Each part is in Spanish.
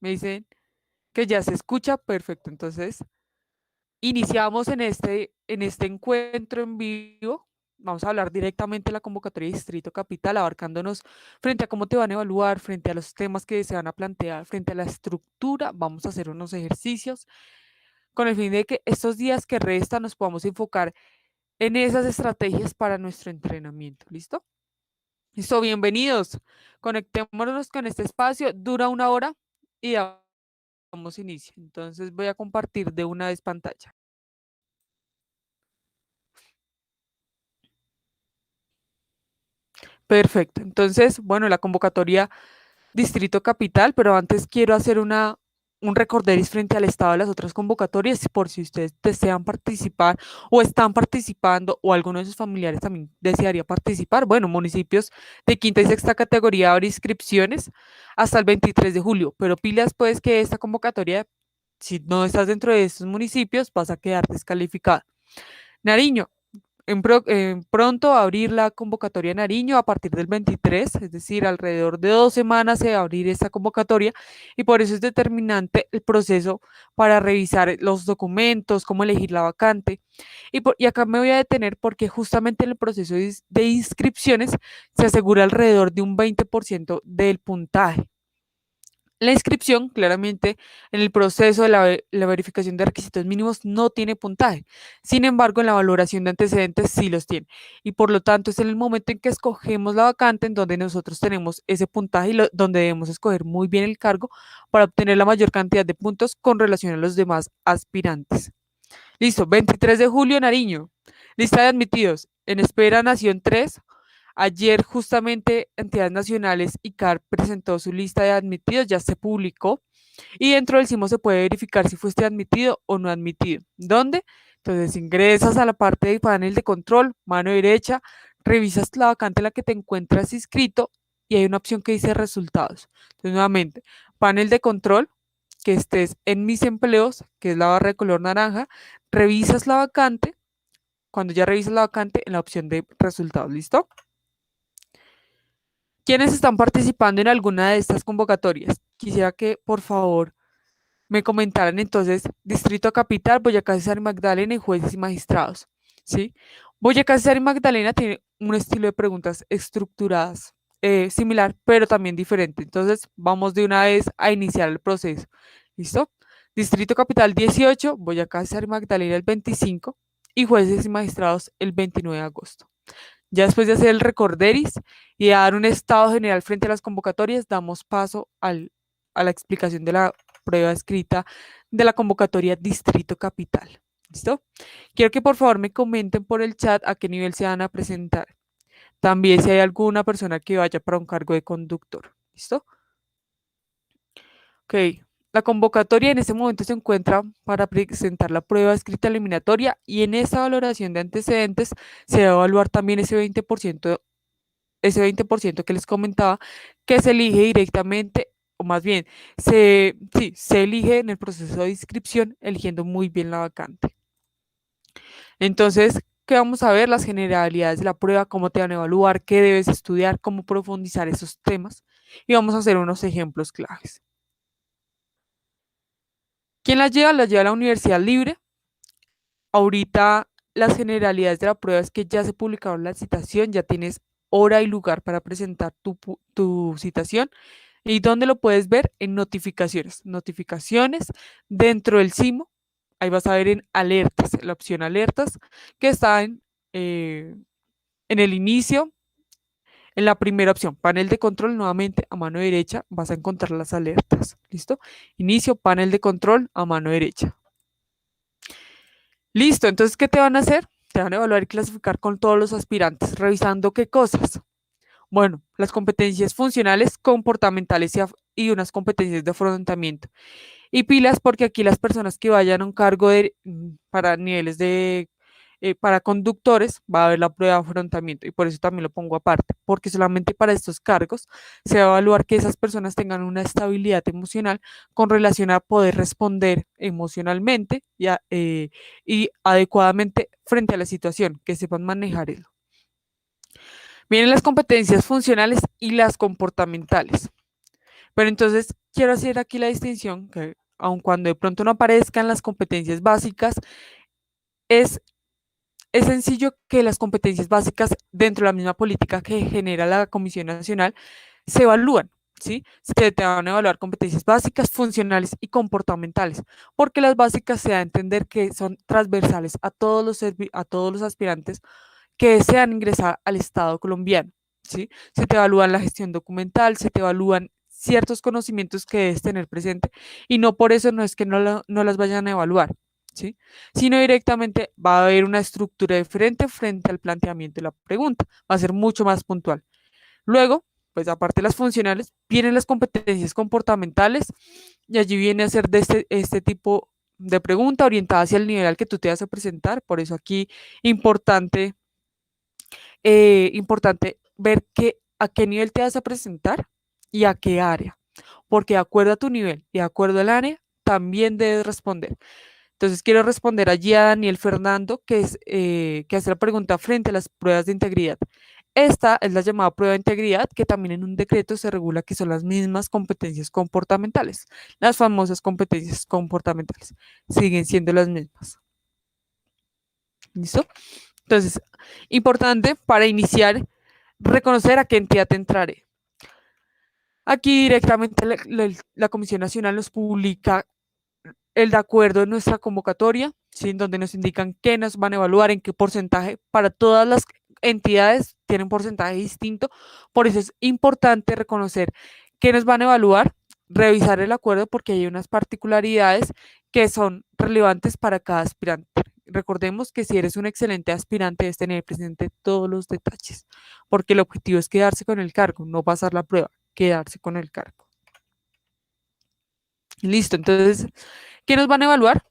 Me dicen que ya se escucha, perfecto. Entonces, iniciamos en este encuentro en vivo. Vamos a hablar directamente de la convocatoria de Distrito Capital, abarcándonos frente a cómo te van a evaluar, frente a los temas que se van a plantear, frente a la estructura. Vamos a hacer unos ejercicios con el fin de que estos días que restan nos podamos enfocar en esas estrategias para nuestro entrenamiento. ¿Listo? Listo, bienvenidos. Conectémonos con este espacio. Dura 1 hora y damos inicio. Entonces voy a compartir de una vez pantalla. Perfecto. Entonces, bueno, la convocatoria Distrito Capital, pero antes quiero hacer un recorderis frente al estado de las otras convocatorias, por si ustedes desean participar o están participando o alguno de sus familiares también desearía participar. Bueno, municipios de quinta y sexta categoría abre inscripciones hasta el 23 de julio, pero pilas pues que esta convocatoria, si no estás dentro de estos municipios, vas a quedar descalificado. Nariño, en pronto va a abrir la convocatoria en Nariño a partir del 23, es decir, alrededor de 2 semanas se va a abrir esta convocatoria y por eso es determinante el proceso para revisar los documentos, cómo elegir la vacante. Y acá me voy a detener porque justamente en el proceso de inscripciones se asegura alrededor de un 20% del puntaje. La inscripción, claramente, en el proceso de la verificación de requisitos mínimos no tiene puntaje. Sin embargo, en la valoración de antecedentes sí los tiene. Y por lo tanto, es en el momento en que escogemos la vacante en donde nosotros tenemos ese puntaje y donde debemos escoger muy bien el cargo para obtener la mayor cantidad de puntos con relación a los demás aspirantes. Listo, 23 de julio, Nariño. Lista de admitidos. En espera, Nación 3. Ayer justamente entidades nacionales y CAR presentó su lista de admitidos, ya se publicó y dentro del CIMO se puede verificar si fuiste admitido o no admitido. ¿Dónde? Entonces ingresas a la parte del panel de control, mano derecha, revisas la vacante en la que te encuentras inscrito y hay una opción que dice resultados. Entonces nuevamente, panel de control, que estés en mis empleos, que es la barra de color naranja, revisas la vacante. Cuando ya revisas la vacante, en la opción de resultados, ¿listo? ¿Quiénes están participando en alguna de estas convocatorias? Quisiera que, por favor, me comentaran entonces Distrito Capital, Boyacá, Cesar y Magdalena y jueces y magistrados. ¿Sí? Boyacá, Cesar y Magdalena tiene un estilo de preguntas estructuradas similar, pero también diferente. Entonces, vamos de una vez a iniciar el proceso. ¿Listo? Distrito Capital 18, Boyacá, Cesar y Magdalena el 25 y jueces y magistrados el 29 de agosto. Ya después de hacer el recorderis y dar un estado general frente a las convocatorias, damos paso a la explicación de la prueba escrita de la convocatoria Distrito Capital. ¿Listo? Quiero que por favor me comenten por el chat a qué nivel se van a presentar. También si hay alguna persona que vaya para un cargo de conductor. ¿Listo? Ok. La convocatoria en este momento se encuentra para presentar la prueba escrita eliminatoria y en esa valoración de antecedentes se va a evaluar también ese 20% que les comentaba, que se elige directamente, o más bien, se elige en el proceso de inscripción, eligiendo muy bien la vacante. Entonces, ¿qué vamos a ver? Las generalidades de la prueba, cómo te van a evaluar, qué debes estudiar, cómo profundizar esos temas. Y vamos a hacer unos ejemplos claves. ¿Quién la lleva? La lleva la Universidad Libre. Ahorita las generalidades de la prueba es que ya se publicaron la citación, ya tienes hora y lugar para presentar tu citación. ¿Y dónde lo puedes ver? En notificaciones. Notificaciones dentro del CIMO. Ahí vas a ver en alertas, la opción alertas, que está en el inicio, en la primera opción, panel de control, nuevamente a mano derecha vas a encontrar las alertas. ¿Listo? Inicio, panel de control a mano derecha. Listo, entonces, ¿qué te van a hacer? Te van a evaluar y clasificar con todos los aspirantes, revisando qué cosas. Bueno, las competencias funcionales, comportamentales y unas competencias de afrontamiento. Y pilas porque aquí las personas que vayan a un cargo para niveles para conductores, va a haber la prueba de afrontamiento y por eso también lo pongo aparte, porque solamente para estos cargos se va a evaluar que esas personas tengan una estabilidad emocional con relación a poder responder emocionalmente y adecuadamente frente a la situación, que sepan manejar eso. Vienen las competencias funcionales y las comportamentales. Pero entonces quiero hacer aquí la distinción que aun cuando de pronto no aparezcan las competencias básicas, es, es sencillo que las competencias básicas dentro de la misma política que genera la Comisión Nacional se evalúan, ¿sí? Se te van a evaluar competencias básicas, funcionales y comportamentales, porque las básicas se da a entender que son transversales a todos los aspirantes que desean ingresar al Estado colombiano, ¿sí? Se te evalúan la gestión documental, se te evalúan ciertos conocimientos que debes tener presente y no por eso no es que no las vayan a evaluar, ¿sí? Sino directamente va a haber una estructura diferente frente al planteamiento de la pregunta, va a ser mucho más puntual. Luego, pues aparte de las funcionales, vienen las competencias comportamentales y allí viene a ser de este tipo de pregunta orientada hacia el nivel al que tú te vas a presentar. Por eso aquí importante, importante ver a qué nivel te vas a presentar y a qué área, porque de acuerdo a tu nivel y de acuerdo al área, también debes responder. Entonces quiero responder allí a Daniel Fernando, que hace la pregunta frente a las pruebas de integridad. Esta es la llamada prueba de integridad, que también en un decreto se regula que son las mismas competencias comportamentales. Las famosas competencias comportamentales siguen siendo las mismas. ¿Listo? Entonces, importante para iniciar, reconocer a qué entidad entraré. Aquí directamente la Comisión Nacional nos publica el de acuerdo en nuestra convocatoria, ¿sí? En donde nos indican qué nos van a evaluar, en qué porcentaje. Para todas las entidades tienen un porcentaje distinto, por eso es importante reconocer qué nos van a evaluar, revisar el acuerdo porque hay unas particularidades que son relevantes para cada aspirante. Recordemos que si eres un excelente aspirante debes tener presente todos los detalles, porque el objetivo es quedarse con el cargo, no pasar la prueba, quedarse con el cargo. Listo, entonces, ¿qué nos van a evaluar?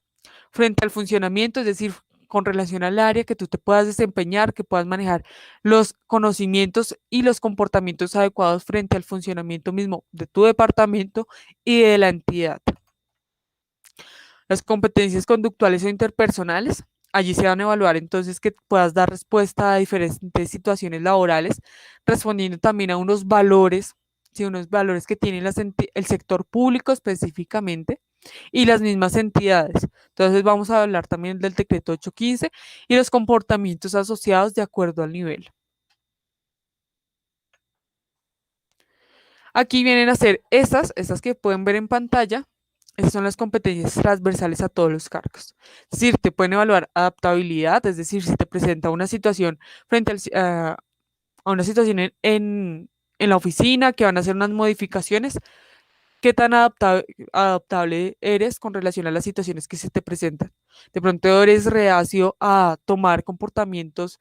Frente al funcionamiento, es decir, con relación al área, que tú te puedas desempeñar, que puedas manejar los conocimientos y los comportamientos adecuados frente al funcionamiento mismo de tu departamento y de la entidad. Las competencias conductuales o interpersonales, allí se van a evaluar entonces que puedas dar respuesta a diferentes situaciones laborales, respondiendo también a unos valores, ¿sí? Unos valores que tiene el sector público específicamente y las mismas entidades. Entonces vamos a hablar también del decreto 815 y los comportamientos asociados de acuerdo al nivel. Aquí vienen a ser estas que pueden ver en pantalla. Esas son las competencias transversales a todos los cargos. Es decir, te pueden evaluar adaptabilidad, es decir, si te presenta una situación a una situación en la oficina, que van a hacer unas modificaciones, qué tan adaptable eres con relación a las situaciones que se te presentan. De pronto eres reacio a tomar comportamientos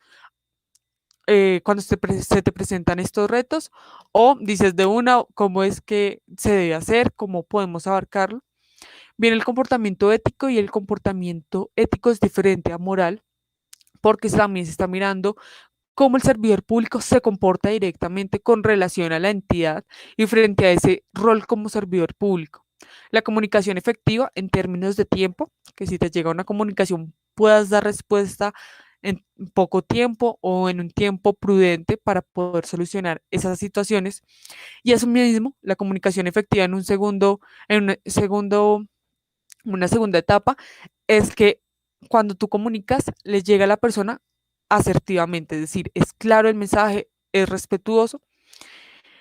cuando se te presentan estos retos o dices de una cómo es que se debe hacer, cómo podemos abarcarlo. Viene el comportamiento ético y el comportamiento ético es diferente a moral porque también se está mirando cómo el servidor público se comporta directamente con relación a la entidad y frente a ese rol como servidor público. La comunicación efectiva en términos de tiempo, que si te llega una comunicación puedas dar respuesta en poco tiempo o en un tiempo prudente para poder solucionar esas situaciones. Y eso mismo, la comunicación efectiva una segunda etapa, es que cuando tú comunicas, le llega a la persona asertivamente, es decir, es claro el mensaje, es respetuoso.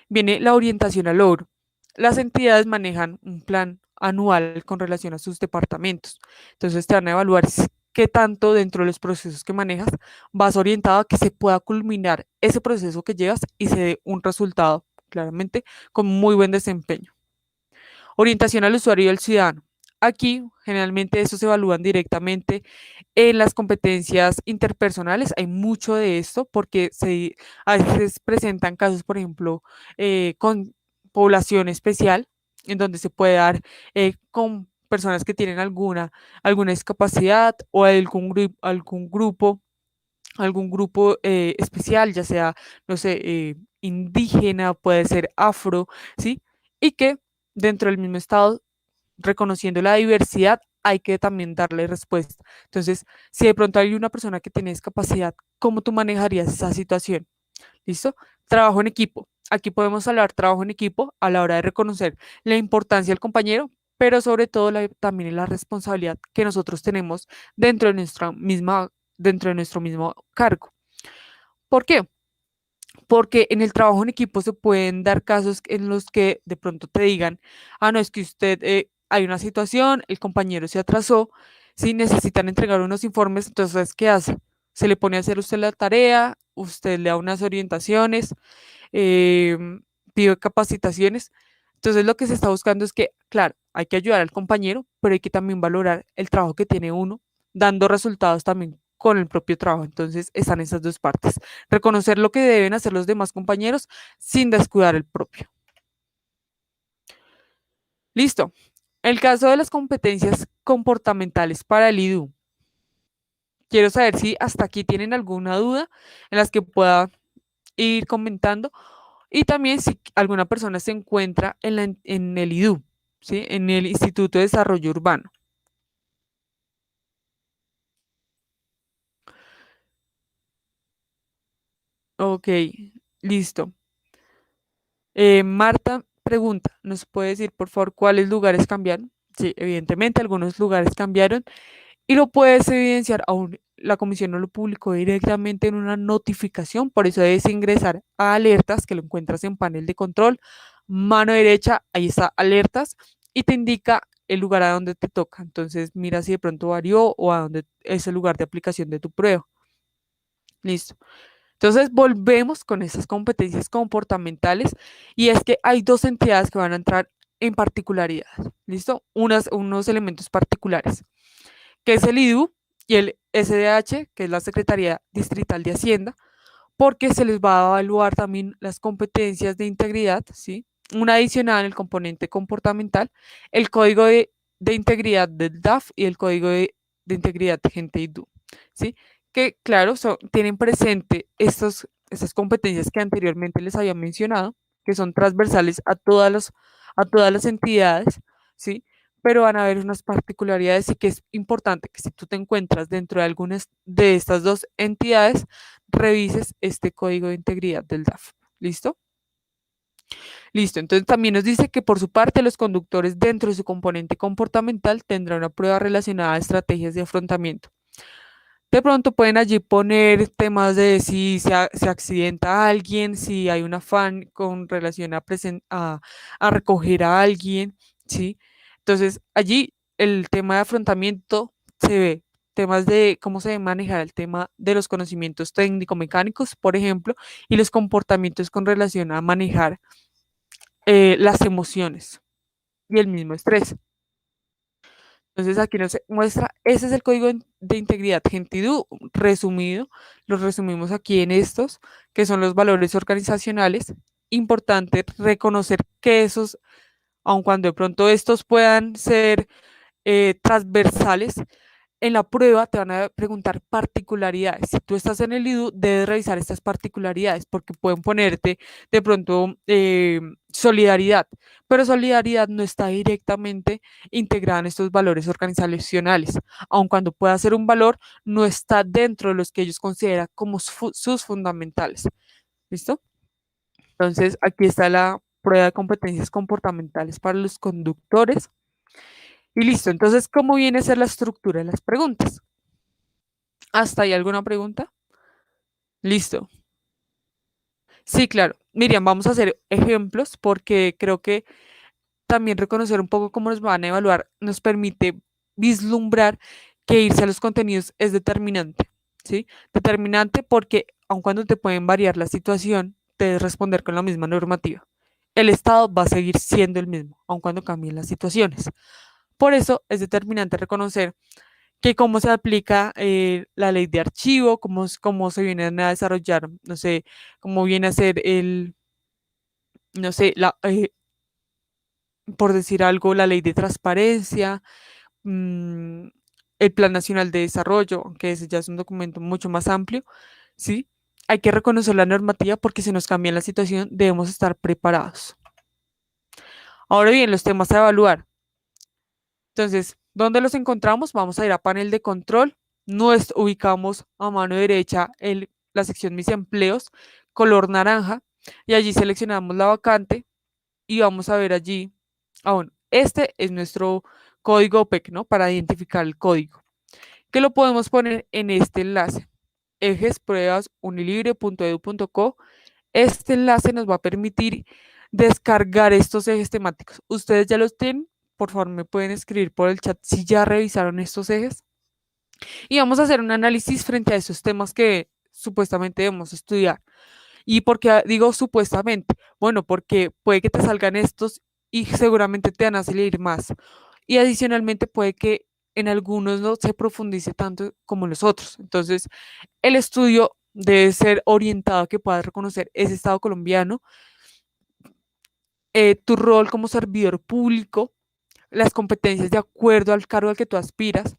Viene la orientación al logro. Las entidades manejan un plan anual con relación a sus departamentos. Entonces te van a evaluar qué tanto dentro de los procesos que manejas vas orientado a que se pueda culminar ese proceso que llevas y se dé un resultado, claramente, con muy buen desempeño. Orientación al usuario y al ciudadano. Aquí, generalmente, estos se evalúan directamente en las competencias interpersonales. Hay mucho de esto porque a veces presentan casos, por ejemplo, con población especial, en donde se puede dar con personas que tienen alguna discapacidad o algún grupo especial, ya sea, no sé, indígena, puede ser afro, ¿sí? Y que dentro del mismo estado, reconociendo la diversidad, hay que también darle respuesta. Entonces, si de pronto hay una persona que tiene discapacidad, ¿cómo tú manejarías esa situación? ¿Listo? Trabajo en equipo. Aquí podemos hablar trabajo en equipo a la hora de reconocer la importancia del compañero, pero sobre todo también la responsabilidad que nosotros tenemos dentro de nuestro mismo cargo. ¿Por qué? Porque en el trabajo en equipo se pueden dar casos en los que de pronto te digan, no, es que usted, hay una situación, el compañero se atrasó, si necesitan entregar unos informes, entonces, ¿qué hace? Se le pone a hacer usted la tarea, usted le da unas orientaciones, eh, pide capacitaciones. Entonces, lo que se está buscando es que, claro, hay que ayudar al compañero, pero hay que también valorar el trabajo que tiene uno, dando resultados también con el propio trabajo. Entonces, están esas dos partes. Reconocer lo que deben hacer los demás compañeros sin descuidar el propio. Listo. El caso de las competencias comportamentales para el IDU. Quiero saber si hasta aquí tienen alguna duda en las que pueda ir comentando y también si alguna persona se encuentra en el IDU, ¿sí? En el Instituto de Desarrollo Urbano. Ok, listo. Marta pregunta, ¿nos puede decir por favor cuáles lugares cambiaron? Sí, evidentemente algunos lugares cambiaron y lo puedes evidenciar, aún la comisión no lo publicó directamente en una notificación, por eso debes ingresar a alertas que lo encuentras en panel de control, mano derecha, ahí está alertas y te indica el lugar a donde te toca. Entonces mira si de pronto varió o a dónde es el lugar de aplicación de tu prueba. Listo. Entonces volvemos con esas competencias comportamentales y es que hay dos entidades que van a entrar en particularidad. ¿Listo? Unos elementos particulares que es el IDU y el SDH, que es la Secretaría Distrital de Hacienda, porque se les va a evaluar también las competencias de integridad, ¿sí? Una adicional en el componente comportamental, el código de integridad del DAF y el código de integridad de gente IDU, ¿sí? Que, claro, tienen presente estas competencias que anteriormente les había mencionado, que son transversales a todas las entidades, ¿sí? Pero van a haber unas particularidades y que es importante que si tú te encuentras dentro de algunas de estas dos entidades, revises este código de integridad del DAF. ¿Listo? Listo. Entonces también nos dice que por su parte los conductores dentro de su componente comportamental tendrán una prueba relacionada a estrategias de afrontamiento. De pronto pueden allí poner temas de si se accidenta a alguien, si hay un afán con relación a recoger a alguien, ¿sí? Entonces allí el tema de afrontamiento se ve, temas de cómo se debe manejar el tema de los conocimientos técnico-mecánicos, por ejemplo, y los comportamientos con relación a manejar las emociones y el mismo estrés. Entonces aquí nos muestra, ese es el código de integridad Gentidú resumido, lo resumimos aquí en estos, que son los valores organizacionales. Importante reconocer que esos, aun cuando de pronto estos puedan ser transversales, en la prueba te van a preguntar particularidades. Si tú estás en el IDU, debes revisar estas particularidades porque pueden ponerte de pronto solidaridad, pero solidaridad no está directamente integrada en estos valores organizacionales. Aun cuando pueda ser un valor, no está dentro de los que ellos consideran como sus fundamentales. ¿Listo? Entonces, aquí está la prueba de competencias comportamentales para los conductores. Y listo, entonces, ¿cómo viene a ser la estructura de las preguntas? ¿Hasta ahí alguna pregunta? Listo. Sí, claro. Miriam, vamos a hacer ejemplos porque creo que también reconocer un poco cómo nos van a evaluar nos permite vislumbrar que irse a los contenidos es determinante, ¿sí? Determinante porque aun cuando te pueden variar la situación, te debes responder con la misma normativa. El Estado va a seguir siendo el mismo, aun cuando cambien las situaciones. Por eso es determinante reconocer que cómo se aplica la ley de archivo, cómo se vienen a desarrollar, no sé, cómo viene a ser no sé, por decir algo, la ley de transparencia, mmm, el Plan Nacional de Desarrollo, aunque ese ya es un documento mucho más amplio, ¿sí? Hay que reconocer la normativa porque si nos cambia la situación debemos estar preparados. Ahora bien, los temas a evaluar. Entonces, ¿dónde los encontramos? Vamos a ir a panel de control. Nos ubicamos a mano derecha la sección mis empleos, color naranja. y allí seleccionamos la vacante y vamos a ver allí, bueno, este es nuestro código OPEC, ¿no? Para identificar el código, que lo podemos poner en este enlace, ejespruebasunilibre.edu.co. Este enlace nos va a permitir descargar estos ejes temáticos. Ustedes ya los tienen, por favor me pueden escribir por el chat si ya revisaron estos ejes y vamos a hacer un análisis frente a esos temas que supuestamente debemos estudiar. ¿Y por qué digo supuestamente? Bueno, porque puede que te salgan estos y seguramente te van a salir más. Y adicionalmente puede que en algunos no se profundice tanto como en los otros. Entonces, el estudio debe ser orientado a que puedas reconocer ese Estado colombiano, tu rol como servidor público, las competencias de acuerdo al cargo al que tú aspiras,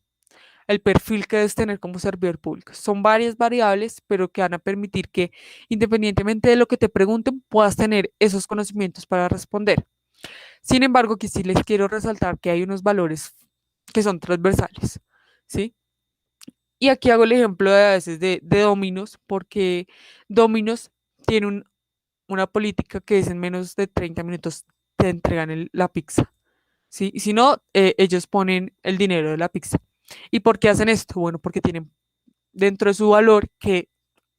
el perfil que debes tener como servidor público. Son varias variables, pero que van a permitir que independientemente de lo que te pregunten, puedas tener esos conocimientos para responder. Sin embargo, que sí les quiero resaltar que hay unos valores que son transversales, ¿sí? Y aquí hago el ejemplo de a veces de Domino's, porque Domino's tiene una política que es en menos de 30 minutos te entregan la pizza, ¿sí? Y si no, ellos ponen el dinero de la pizza. ¿Y por qué hacen esto? Bueno, porque tienen dentro de su valor que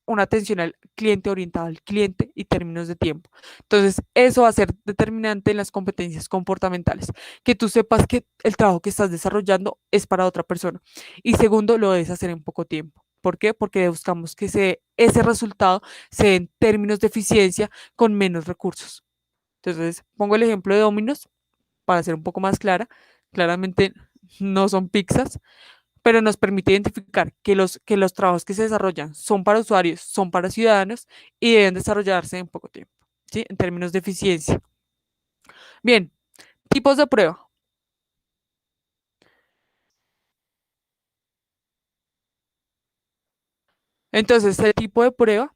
una atención al cliente orientada al cliente y términos de tiempo. Entonces, eso va a ser determinante en las competencias comportamentales, que tú sepas que el trabajo que estás desarrollando es para otra persona. Y segundo, lo debes hacer en poco tiempo. ¿Por qué? Porque buscamos que ese resultado se dé en términos de eficiencia con menos recursos. Entonces, pongo el ejemplo de Domino's para ser un poco más clara. Claramente no son pizzas, pero nos permite identificar que los trabajos que se desarrollan son para usuarios, son para ciudadanos y deben desarrollarse en poco tiempo, ¿sí? En términos de eficiencia. Bien, tipos de prueba. Entonces, el tipo de prueba,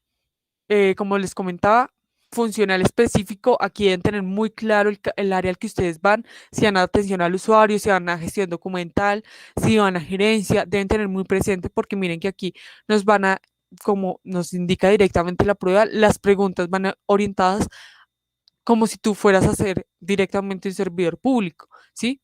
como les comentaba, funcional específico, aquí deben tener muy claro el área al que ustedes van, si van a atención al usuario, si van a gestión documental, si van a gerencia, deben tener muy presente porque miren que aquí nos van a, como nos indica directamente la prueba, las preguntas van orientadas como si tú fueras a ser directamente un servidor público, ¿sí?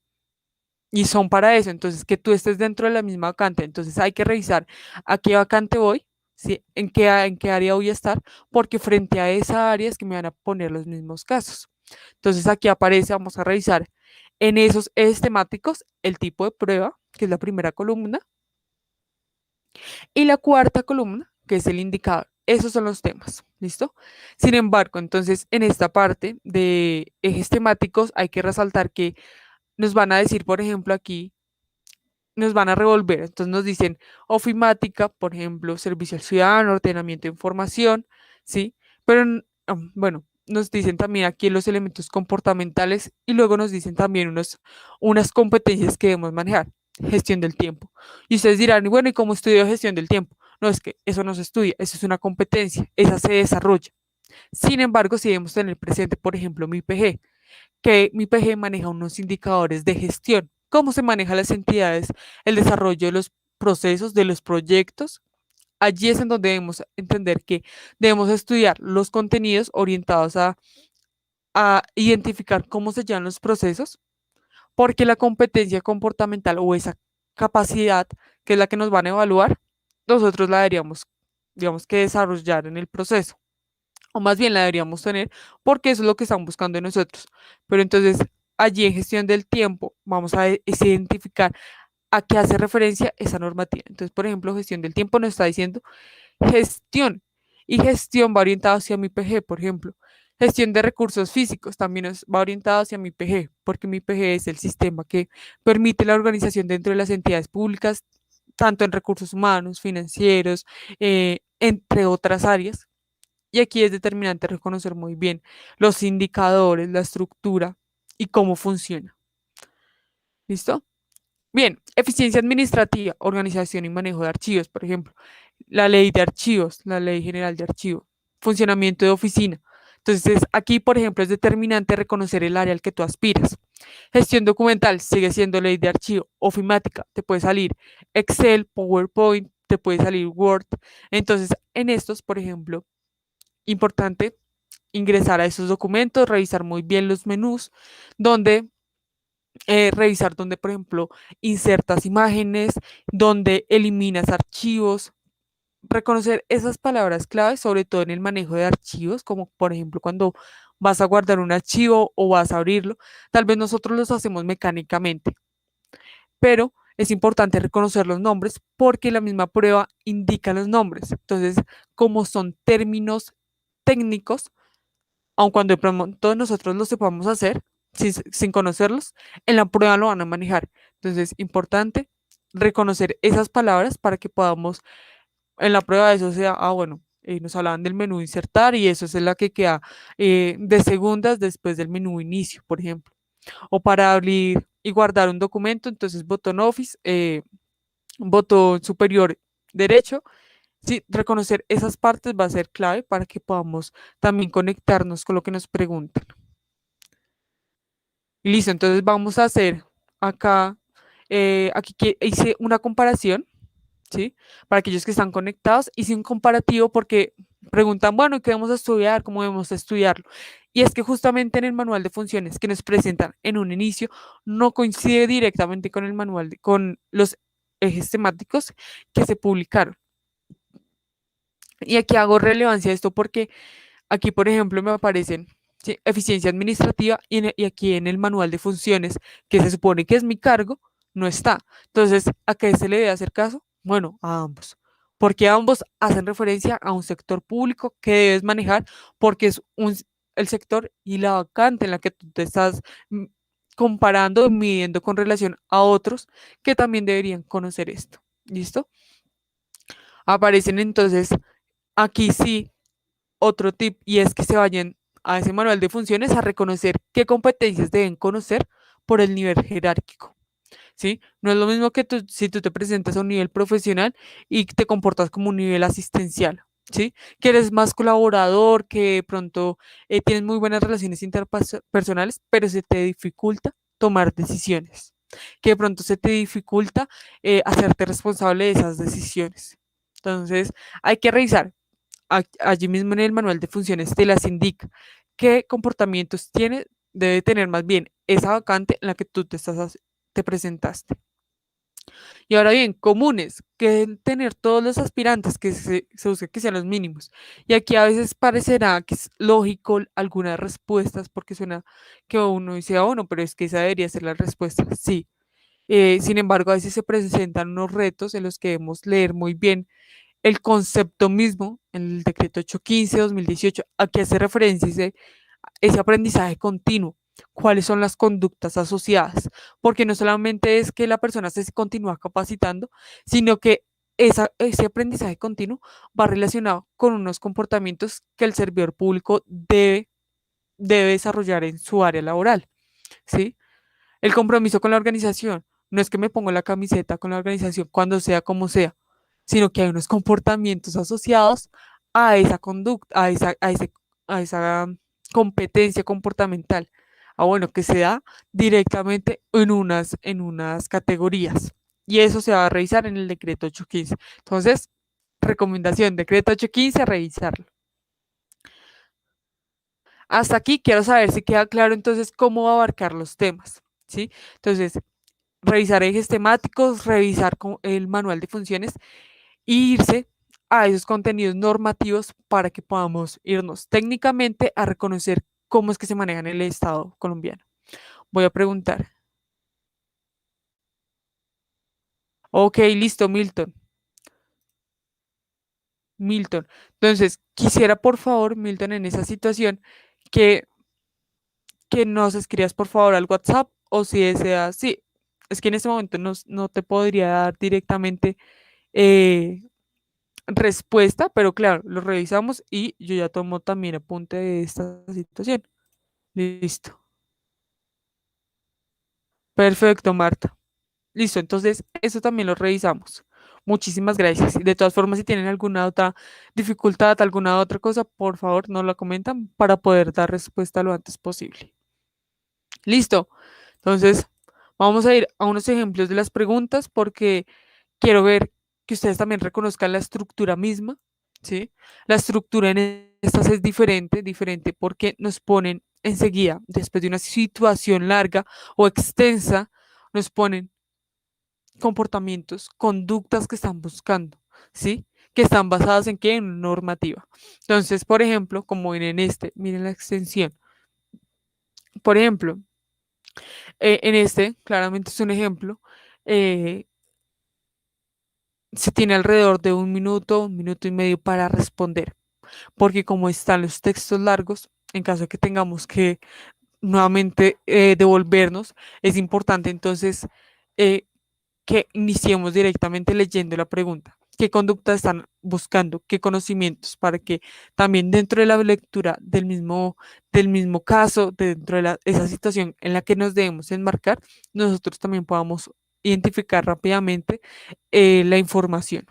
Y son para eso, entonces que tú estés dentro de la misma vacante, entonces hay que revisar a qué vacante voy, ¿sí? En qué área voy a estar, porque frente a esa área es que me van a poner los mismos casos. Entonces aquí aparece, vamos a revisar en esos ejes temáticos el tipo de prueba, que es la primera columna, y la cuarta columna, que es el indicador. Esos son los temas, ¿listo? Sin embargo, entonces en esta parte de ejes temáticos hay que resaltar que nos van a decir, por ejemplo, aquí, nos van a revolver. Entonces nos dicen ofimática, por ejemplo, servicio al ciudadano, ordenamiento de información, ¿sí? Pero, bueno, nos dicen también aquí los elementos comportamentales y luego nos dicen también unas competencias que debemos manejar. Gestión del tiempo. Y ustedes dirán, bueno, ¿y cómo estudio gestión del tiempo? No, es que eso no se estudia, eso es una competencia, esa se desarrolla. Sin embargo, si debemos tener presente, por ejemplo, mi PG, que mi PG maneja unos indicadores de gestión, cómo se manejan las entidades, el desarrollo de los procesos, de los proyectos. Allí es en donde debemos entender que debemos estudiar los contenidos orientados a identificar cómo se llevan los procesos, porque la competencia comportamental o esa capacidad que es la que nos van a evaluar, nosotros la deberíamos, digamos que desarrollar en el proceso o más bien la deberíamos tener, porque eso es lo que están buscando en nosotros. Pero entonces, allí en gestión del tiempo, vamos a identificar a qué hace referencia esa normativa. Entonces, por ejemplo, gestión del tiempo nos está diciendo gestión, y gestión va orientado hacia mi PG, por ejemplo. Gestión de recursos físicos también va orientado hacia mi PG, porque mi PG es el sistema que permite la organización dentro de las entidades públicas, tanto en recursos humanos, financieros, entre otras áreas, y aquí es determinante reconocer muy bien los indicadores, la estructura y cómo funciona. ¿Listo? Bien, eficiencia administrativa, organización y manejo de archivos, por ejemplo, la ley de archivos, la ley general de archivo, funcionamiento de oficina. Entonces, aquí, por ejemplo, es determinante reconocer el área al que tú aspiras. Gestión documental, sigue siendo ley de archivo. Ofimática, te puede salir Excel, PowerPoint, te puede salir Word. Entonces, en estos, por ejemplo, importante ingresar a esos documentos, revisar muy bien los menús, donde revisar donde, por ejemplo, insertas imágenes, donde eliminas archivos, reconocer esas palabras claves, sobre todo en el manejo de archivos, como por ejemplo cuando vas a guardar un archivo o vas a abrirlo, tal vez nosotros los hacemos mecánicamente, pero es importante reconocer los nombres porque la misma prueba indica los nombres. Entonces, como son términos técnicos, aun cuando de pronto nosotros lo sepamos hacer sin conocerlos, en la prueba lo van a manejar. Entonces, importante reconocer esas palabras para que podamos en la prueba de eso sea, bueno, nos hablaban del menú insertar y eso es la que queda de segundas después del menú inicio, por ejemplo. O para abrir y guardar un documento, entonces botón Office, botón superior derecho. Sí, reconocer esas partes va a ser clave para que podamos también conectarnos con lo que nos preguntan. Y listo, entonces vamos a hacer acá, aquí que hice una comparación, ¿sí? Para aquellos que están conectados, hice un comparativo porque preguntan, bueno, ¿qué vamos a estudiar? ¿Cómo debemos estudiarlo? Y es que justamente en el manual de funciones que nos presentan en un inicio no coincide directamente con el manual, con los ejes temáticos que se publicaron. Y aquí hago relevancia a esto porque aquí, por ejemplo, me aparecen, ¿sí?, eficiencia administrativa y aquí en el manual de funciones, que se supone que es mi cargo, no está. Entonces, ¿a qué se le debe hacer caso? Bueno, a ambos. Porque ambos hacen referencia a un sector público que debes manejar porque es el sector y la vacante en la que tú te estás comparando, midiendo con relación a otros que también deberían conocer esto. ¿Listo? Aparecen entonces aquí sí otro tip y es que se vayan a ese manual de funciones a reconocer qué competencias deben conocer por el nivel jerárquico, ¿sí? No es lo mismo que si tú te presentas a un nivel profesional y te comportas como un nivel asistencial, ¿sí? Que eres más colaborador, que de pronto tienes muy buenas relaciones interpersonales, pero se te dificulta tomar decisiones, que de pronto se te dificulta hacerte responsable de esas decisiones. Entonces, hay que revisar allí mismo en el manual de funciones te las indica qué comportamientos tiene, debe tener más bien esa vacante en la que tú te presentaste. Y ahora bien, comunes, que deben tener todos los aspirantes, que se busque que sean los mínimos. Y aquí a veces parecerá que es lógico algunas respuestas, porque suena que uno dice, bueno, pero es que esa debería ser la respuesta. Sí. Sin embargo, a veces se presentan unos retos en los que debemos leer muy bien el concepto mismo en el decreto 815-2018, a qué hace referencia ese aprendizaje continuo, cuáles son las conductas asociadas, porque no solamente es que la persona se continúa capacitando, sino que ese aprendizaje continuo va relacionado con unos comportamientos que el servidor público debe desarrollar en su área laboral, ¿sí? El compromiso con la organización. No es que me pongo la camiseta con la organización cuando sea como sea, sino que hay unos comportamientos asociados a esa conducta, a esa competencia comportamental. Bueno, que se da directamente en unas categorías. Y eso se va a revisar en el decreto 815. Entonces, recomendación, decreto 815, revisarlo. Hasta aquí quiero saber si queda claro entonces cómo va a abarcar los temas, ¿sí? Entonces, revisar ejes temáticos, revisar el manual de funciones e irse a esos contenidos normativos para que podamos irnos técnicamente a reconocer cómo es que se maneja en el Estado colombiano. Voy a preguntar. Ok, listo, Milton. Milton. Entonces, quisiera por favor, Milton, en esa situación, que, que nos escribas por favor al WhatsApp o si deseas, sí, es que en este momento no te podría dar directamente eh, respuesta, pero claro, lo revisamos y yo ya tomo también apunte de esta situación. Listo. Perfecto, Marta. Listo, entonces eso también lo revisamos. Muchísimas gracias. De todas formas, si tienen alguna otra dificultad, alguna otra cosa, por favor, nos la comentan para poder dar respuesta lo antes posible. Listo. Entonces, vamos a ir a unos ejemplos de las preguntas porque quiero ver que ustedes también reconozcan la estructura misma, ¿sí? La estructura en estas es diferente, diferente porque nos ponen enseguida, después de una situación larga o extensa, nos ponen comportamientos, conductas que están buscando, ¿sí? Que están basadas en qué? En normativa. Entonces, por ejemplo, como ven en este, miren la extensión. Por ejemplo, en este, claramente es un ejemplo, eh, se tiene alrededor de un minuto y medio para responder, porque como están los textos largos, en caso de que tengamos que nuevamente devolvernos, es importante entonces eh, que iniciemos directamente leyendo la pregunta. ¿Qué conducta están buscando? ¿Qué conocimientos? Para que también dentro de la lectura del mismo caso, dentro de esa situación en la que nos debemos enmarcar, nosotros también podamos identificar rápidamente la información.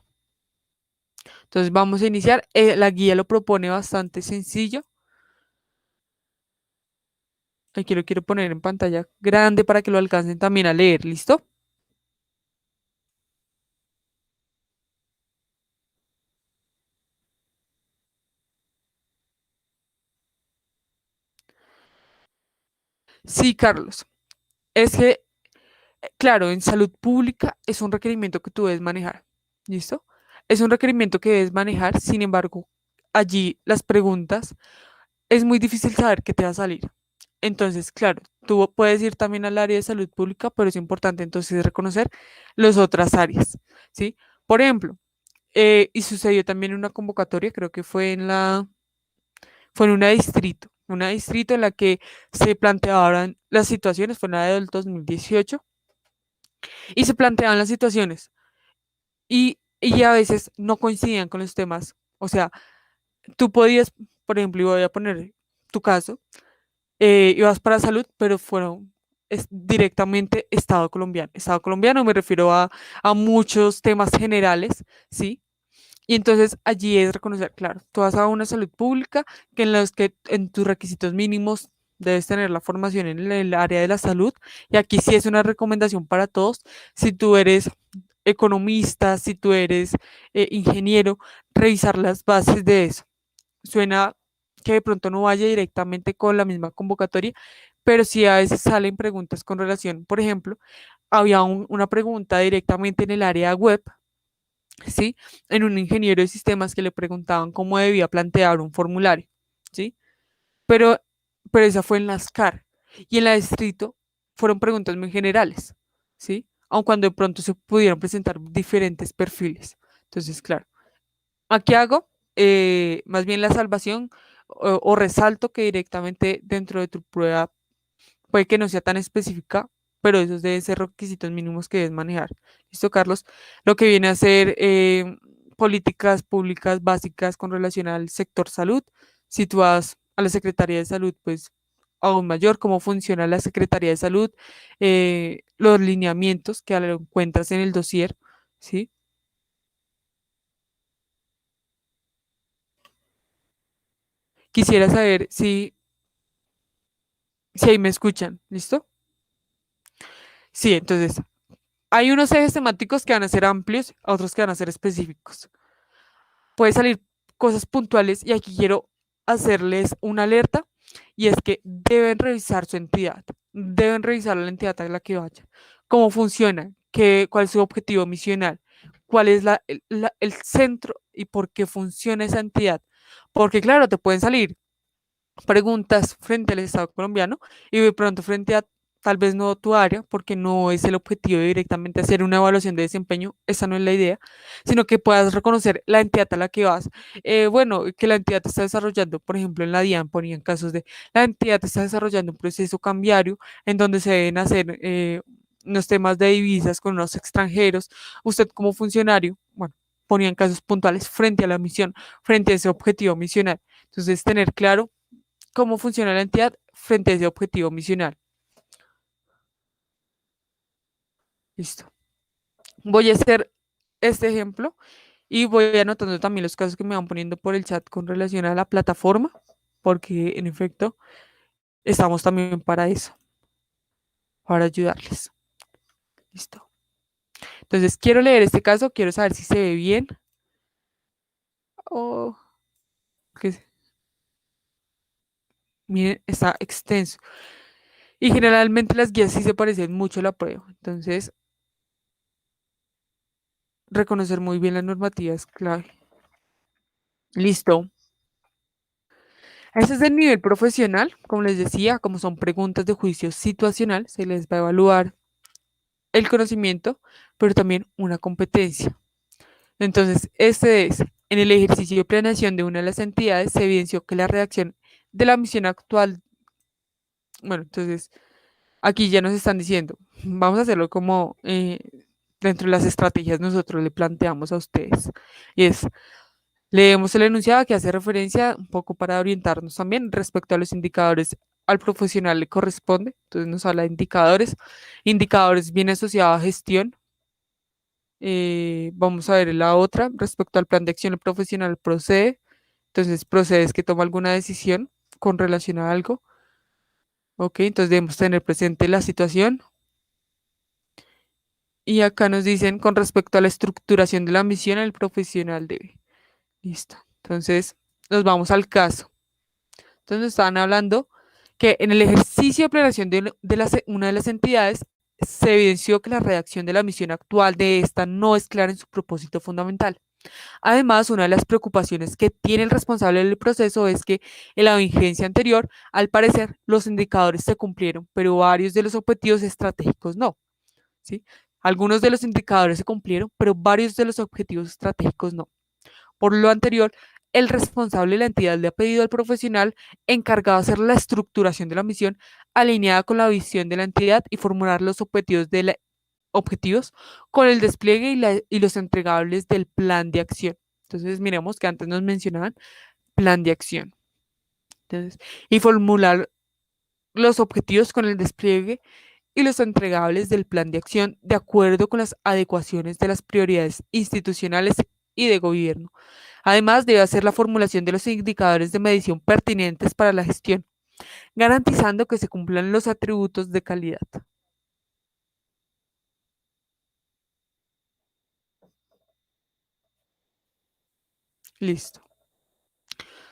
Entonces vamos a iniciar. La guía lo propone bastante sencillo. Aquí lo quiero poner en pantalla grande para que lo alcancen también a leer. ¿Listo? Sí, Carlos. Es que claro, en salud pública es un requerimiento que tú debes manejar. ¿Listo? Es un requerimiento que debes manejar, sin embargo, allí las preguntas es muy difícil saber qué te va a salir. Entonces, claro, tú puedes ir también al área de salud pública, pero es importante entonces reconocer las otras áreas, ¿sí? Por ejemplo, y sucedió también en una convocatoria, creo que fue en una distrito en la que se planteaban las situaciones, fue en la del 2018, y se planteaban las situaciones y a veces no coincidían con los temas. O sea, tú podías, por ejemplo, y voy a poner tu caso, ibas para salud, pero fueron directamente Estado colombiano. Estado colombiano me refiero a muchos temas generales, ¿sí? Y entonces allí es reconocer, claro, tú vas a una salud pública que en los que en tus requisitos mínimos debes tener la formación en el área de la salud. Y aquí sí es una recomendación para todos. Si tú eres economista, si tú eres ingeniero, revisar las bases de eso. Suena que de pronto no vaya directamente con la misma convocatoria, pero sí a veces salen preguntas con relación. Por ejemplo, había una pregunta directamente en el área web, ¿sí? En un ingeniero de sistemas que le preguntaban cómo debía plantear un formulario, ¿sí? Pero, pero esa fue en la SCAR y en la distrito fueron preguntas muy generales, ¿sí? Aun cuando de pronto se pudieron presentar diferentes perfiles. Entonces, claro, aquí hago más bien la salvación o resalto que directamente dentro de tu prueba puede que no sea tan específica, pero esos deben ser requisitos mínimos que debes manejar. ¿Listo, Carlos? Lo que viene a ser políticas públicas básicas con relación al sector salud. Si tú vas a la Secretaría de Salud, pues aún mayor, cómo funciona la Secretaría de Salud, los lineamientos que lo encuentras en el dossier, ¿sí? Quisiera saber si ahí me escuchan, ¿listo? Sí, entonces, hay unos ejes temáticos que van a ser amplios, otros que van a ser específicos. Puede salir cosas puntuales y aquí quiero hacerles una alerta y es que deben revisar su entidad, deben revisar la entidad a la que vayan, cómo funciona, cuál es su objetivo misional, cuál es el centro y por qué funciona esa entidad. Porque claro, te pueden salir preguntas frente al Estado colombiano y de pronto frente a tal vez no tu área, porque no es el objetivo de directamente hacer una evaluación de desempeño, esa no es la idea, sino que puedas reconocer la entidad a la que vas. Bueno, que la entidad está desarrollando, por ejemplo, en la DIAN ponían casos de la entidad está desarrollando un proceso cambiario en donde se deben hacer unos temas de divisas con los extranjeros. Usted como funcionario, bueno, ponían casos puntuales frente a la misión, frente a ese objetivo misional. Entonces, tener claro cómo funciona la entidad frente a ese objetivo misional. Listo. Voy a hacer este ejemplo y voy anotando también los casos que me van poniendo por el chat con relación a la plataforma, porque en efecto estamos también para eso, para ayudarles. Listo. Entonces, quiero leer este caso, quiero saber si se ve bien o qué. Miren, está extenso. Y generalmente las guías sí se parecen mucho a la prueba. Entonces, reconocer muy bien la normativa es clave. Listo. Ese es el nivel profesional. Como les decía, como son preguntas de juicio situacional, se les va a evaluar el conocimiento, pero también una competencia. Entonces, este es, en el ejercicio de planeación de una de las entidades, se evidenció que la redacción de la misión actual, bueno, entonces, aquí ya nos están diciendo, vamos a hacerlo como dentro de las estrategias nosotros le planteamos a ustedes. Y es, leemos el enunciado que hace referencia un poco para orientarnos también respecto a los indicadores al profesional le corresponde. Entonces nos habla de indicadores, indicadores bien asociados a gestión. Vamos a ver la otra respecto al plan de acción el profesional procede. Entonces procede es que toma alguna decisión con relación a algo. Ok, entonces debemos tener presente la situación. Y acá nos dicen con respecto a la estructuración de la misión, el profesional debe. Listo. Entonces, nos vamos al caso. Entonces, estaban hablando que en el ejercicio de planeación una de las entidades se evidenció que la redacción de la misión actual de esta no es clara en su propósito fundamental. Además, una de las preocupaciones que tiene el responsable del proceso es que en la vigencia anterior, al parecer, los indicadores se cumplieron, pero varios de los objetivos estratégicos no. ¿Sí? Algunos de los indicadores se cumplieron, pero varios de los objetivos estratégicos no. Por lo anterior, el responsable de la entidad le ha pedido al profesional encargado de hacer la estructuración de la misión alineada con la visión de la entidad y formular los objetivos con el despliegue y los entregables del plan de acción. Entonces, miremos que antes nos mencionaban plan de acción. Entonces, y formular los objetivos con el despliegue y los entregables del plan de acción de acuerdo con las adecuaciones de las prioridades institucionales y de gobierno. Además, debe hacer la formulación de los indicadores de medición pertinentes para la gestión, garantizando que se cumplan los atributos de calidad. Listo.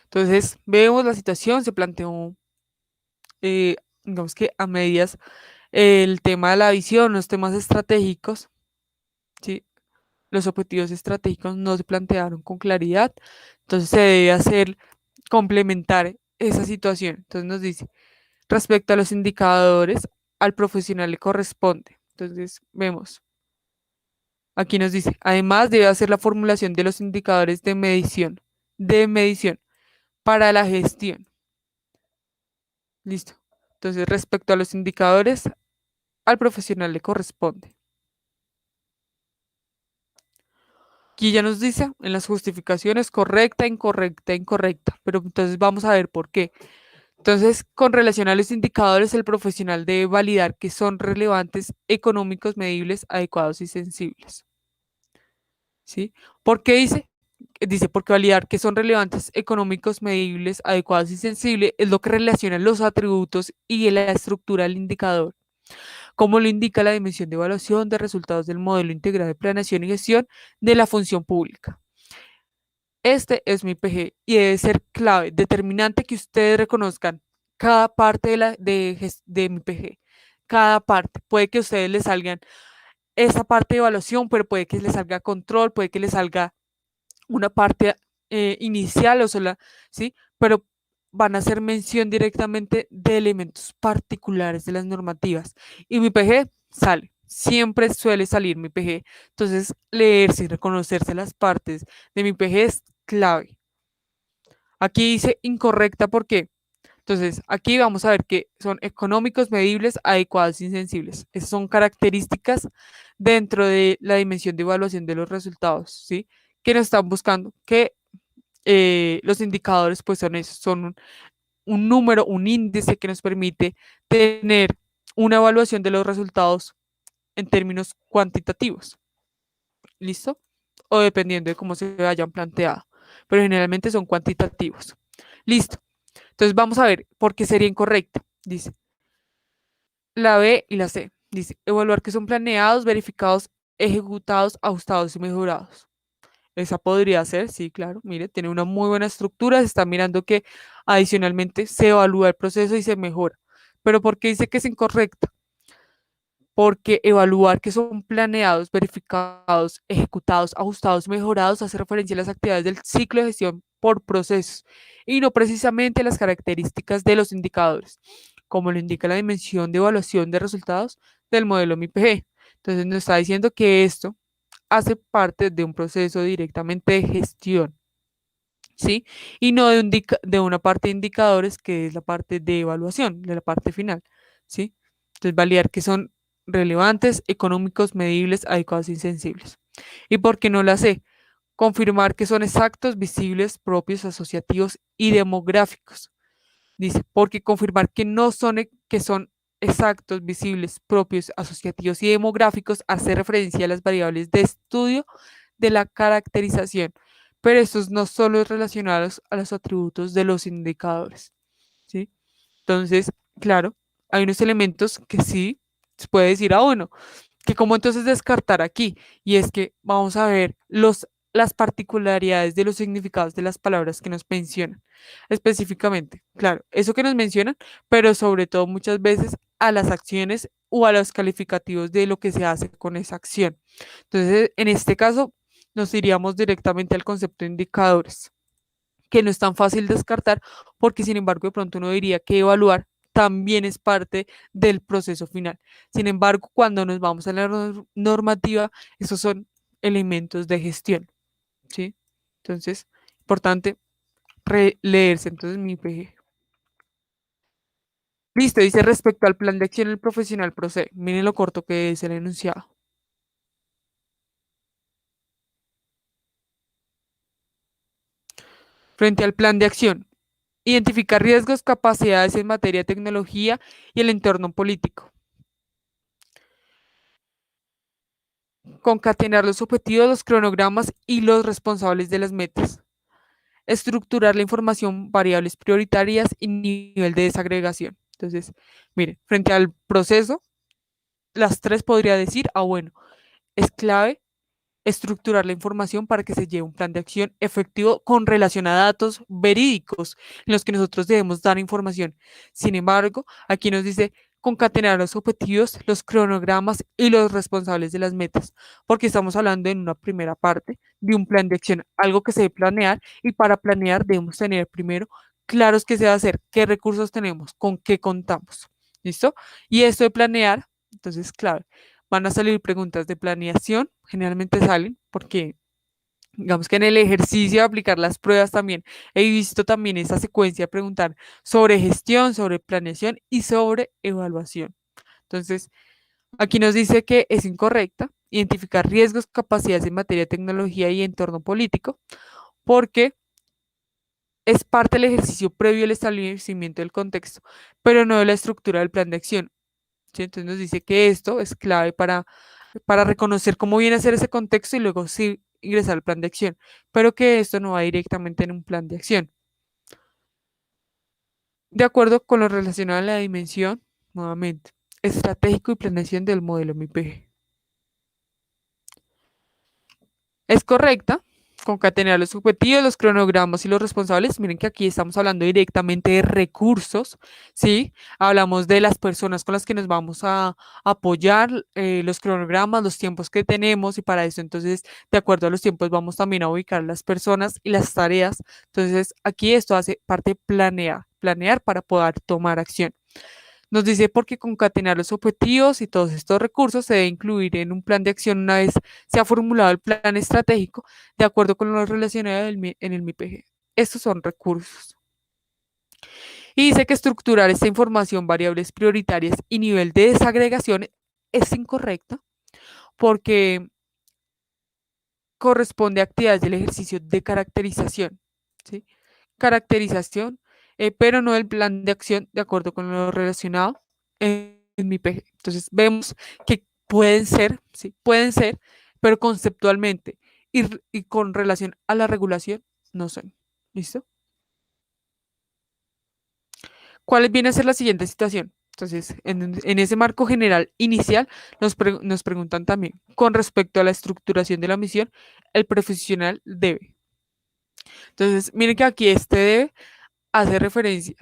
Entonces, vemos la situación, se planteó, eh, digamos que a medias, el tema de la visión, los temas estratégicos, ¿sí? Los objetivos estratégicos no se plantearon con claridad, entonces se debe hacer complementar esa situación. Entonces nos dice, respecto a los indicadores, al profesional le corresponde. Entonces vemos, aquí nos dice, además debe hacer la formulación de los indicadores de medición para la gestión. Listo. Entonces respecto a los indicadores, al profesional le corresponde. Aquí ya nos dice en las justificaciones correcta, incorrecta, incorrecta, pero entonces vamos a ver por qué. Entonces, con relación a los indicadores, el profesional debe validar que son relevantes, económicos, medibles, adecuados y sensibles. ¿Sí? ¿Por qué dice? Dice, porque validar que son relevantes, económicos, medibles, adecuados y sensibles es lo que relaciona los atributos y la estructura del indicador, como lo indica la dimensión de evaluación de resultados del modelo integral de planeación y gestión de la función pública. Este es mi PG y debe ser clave, determinante que ustedes reconozcan cada parte de mi PG. Cada parte. Puede que a ustedes les salgan esta parte de evaluación, pero puede que les salga control, puede que les salga una parte inicial o sola, ¿sí? Pero van a hacer mención directamente de elementos particulares de las normativas. Y mi PG sale, siempre suele salir mi PG. Entonces, leerse y reconocerse las partes de mi PG es clave. Aquí dice incorrecta, ¿por qué? Entonces, aquí vamos a ver que son económicos, medibles, adecuados y sensibles. Esas son características dentro de la dimensión de evaluación de los resultados, ¿sí? Que nos están buscando, que los indicadores pues son esos, son un número, un índice que nos permite tener una evaluación de los resultados en términos cuantitativos. ¿Listo? O dependiendo de cómo se hayan planteado. Pero generalmente son cuantitativos. Listo. Entonces vamos a ver por qué sería incorrecta. Dice la B y la C. Dice evaluar que son planeados, verificados, ejecutados, ajustados y mejorados. Esa podría ser, sí, claro. Mire, tiene una muy buena estructura. Se está mirando que adicionalmente se evalúa el proceso y se mejora. Pero ¿por qué dice que es incorrecta? Porque evaluar que son planeados, verificados, ejecutados, ajustados, mejorados hace referencia a las actividades del ciclo de gestión por procesos y no precisamente a las características de los indicadores, como lo indica la dimensión de evaluación de resultados del modelo MIPG. Entonces nos está diciendo que esto hace parte de un proceso directamente de gestión, ¿sí? Y no de una parte de indicadores que es la parte de evaluación, de la parte final, ¿sí? Entonces, validar que son relevantes, económicos, medibles, adecuados y sensibles. ¿Y por qué no la sé? Confirmar que son exactos, visibles, propios, asociativos y demográficos. Dice, porque confirmar que no son, que son exactos, visibles, propios, asociativos y demográficos hace referencia a las variables de estudio de la caracterización, pero estos no son los relacionados a los atributos de los indicadores, ¿sí? Entonces, claro, hay unos elementos que sí se puede decir, bueno, que como entonces descartar aquí, y es que vamos a ver las particularidades de los significados de las palabras que nos mencionan específicamente. Claro, eso que nos mencionan, pero sobre todo muchas veces a las acciones o a los calificativos de lo que se hace con esa acción. Entonces, en este caso, nos iríamos directamente al concepto de indicadores, que no es tan fácil descartar, porque sin embargo de pronto uno diría que evaluar también es parte del proceso final. Sin embargo, cuando nos vamos a la normativa, esos son elementos de gestión, ¿sí? Entonces, importante leerse entonces mi PG. Listo, dice respecto al plan de acción, el profesional procede. Miren lo corto que es el enunciado. Frente al plan de acción, identificar riesgos, capacidades en materia de tecnología y el entorno político. Concatenar los objetivos, los cronogramas y los responsables de las metas. Estructurar la información, variables prioritarias y nivel de desagregación. Entonces, miren, frente al proceso, las tres podría decir, bueno, es clave estructurar la información para que se lleve un plan de acción efectivo con relación a datos verídicos en los que nosotros debemos dar información. Sin embargo, aquí nos dice concatenar los objetivos, los cronogramas y los responsables de las metas, porque estamos hablando en una primera parte de un plan de acción, algo que se debe planear y para planear debemos tener primero claros qué se va a hacer, qué recursos tenemos, con qué contamos. ¿Listo? Y esto de planear, entonces, claro, van a salir preguntas de planeación, generalmente salen porque digamos que en el ejercicio de aplicar las pruebas también he visto también esa secuencia de preguntar sobre gestión, sobre planeación y sobre evaluación. Entonces, aquí nos dice que es incorrecta identificar riesgos, capacidades en materia de tecnología y entorno político, porque es parte del ejercicio previo al establecimiento del contexto, pero no de la estructura del plan de acción. ¿Sí? Entonces nos dice que esto es clave para reconocer cómo viene a ser ese contexto y luego sí ingresar al plan de acción, pero que esto no va directamente en un plan de acción. De acuerdo con lo relacionado a la dimensión, nuevamente, estratégico y planeación del modelo MIPG. Es correcta, concatenar los objetivos, los cronogramas y los responsables. Miren que aquí estamos hablando directamente de recursos, ¿sí? Hablamos de las personas con las que nos vamos a apoyar, los cronogramas, los tiempos que tenemos y para eso entonces, de acuerdo a los tiempos, vamos también a ubicar las personas y las tareas. Entonces, aquí esto hace parte de planear para poder tomar acción. Nos dice porque concatenar los objetivos y todos estos recursos se debe incluir en un plan de acción una vez se ha formulado el plan estratégico de acuerdo con lo relacionado en el MIPG. Estos son recursos. Y dice que estructurar esta información, variables prioritarias y nivel de desagregación es incorrecta porque corresponde a actividades del ejercicio de caracterización, ¿sí? Caracterización, pero no el plan de acción de acuerdo con lo relacionado en mi PG. Entonces vemos que pueden ser, sí, pueden ser, pero conceptualmente y con relación a la regulación no son. ¿Listo? ¿Cuál viene a ser la siguiente situación? Entonces, en ese marco general inicial, nos preguntan también, con respecto a la estructuración de la misión, el profesional debe. Entonces, miren que aquí este debe hace referencia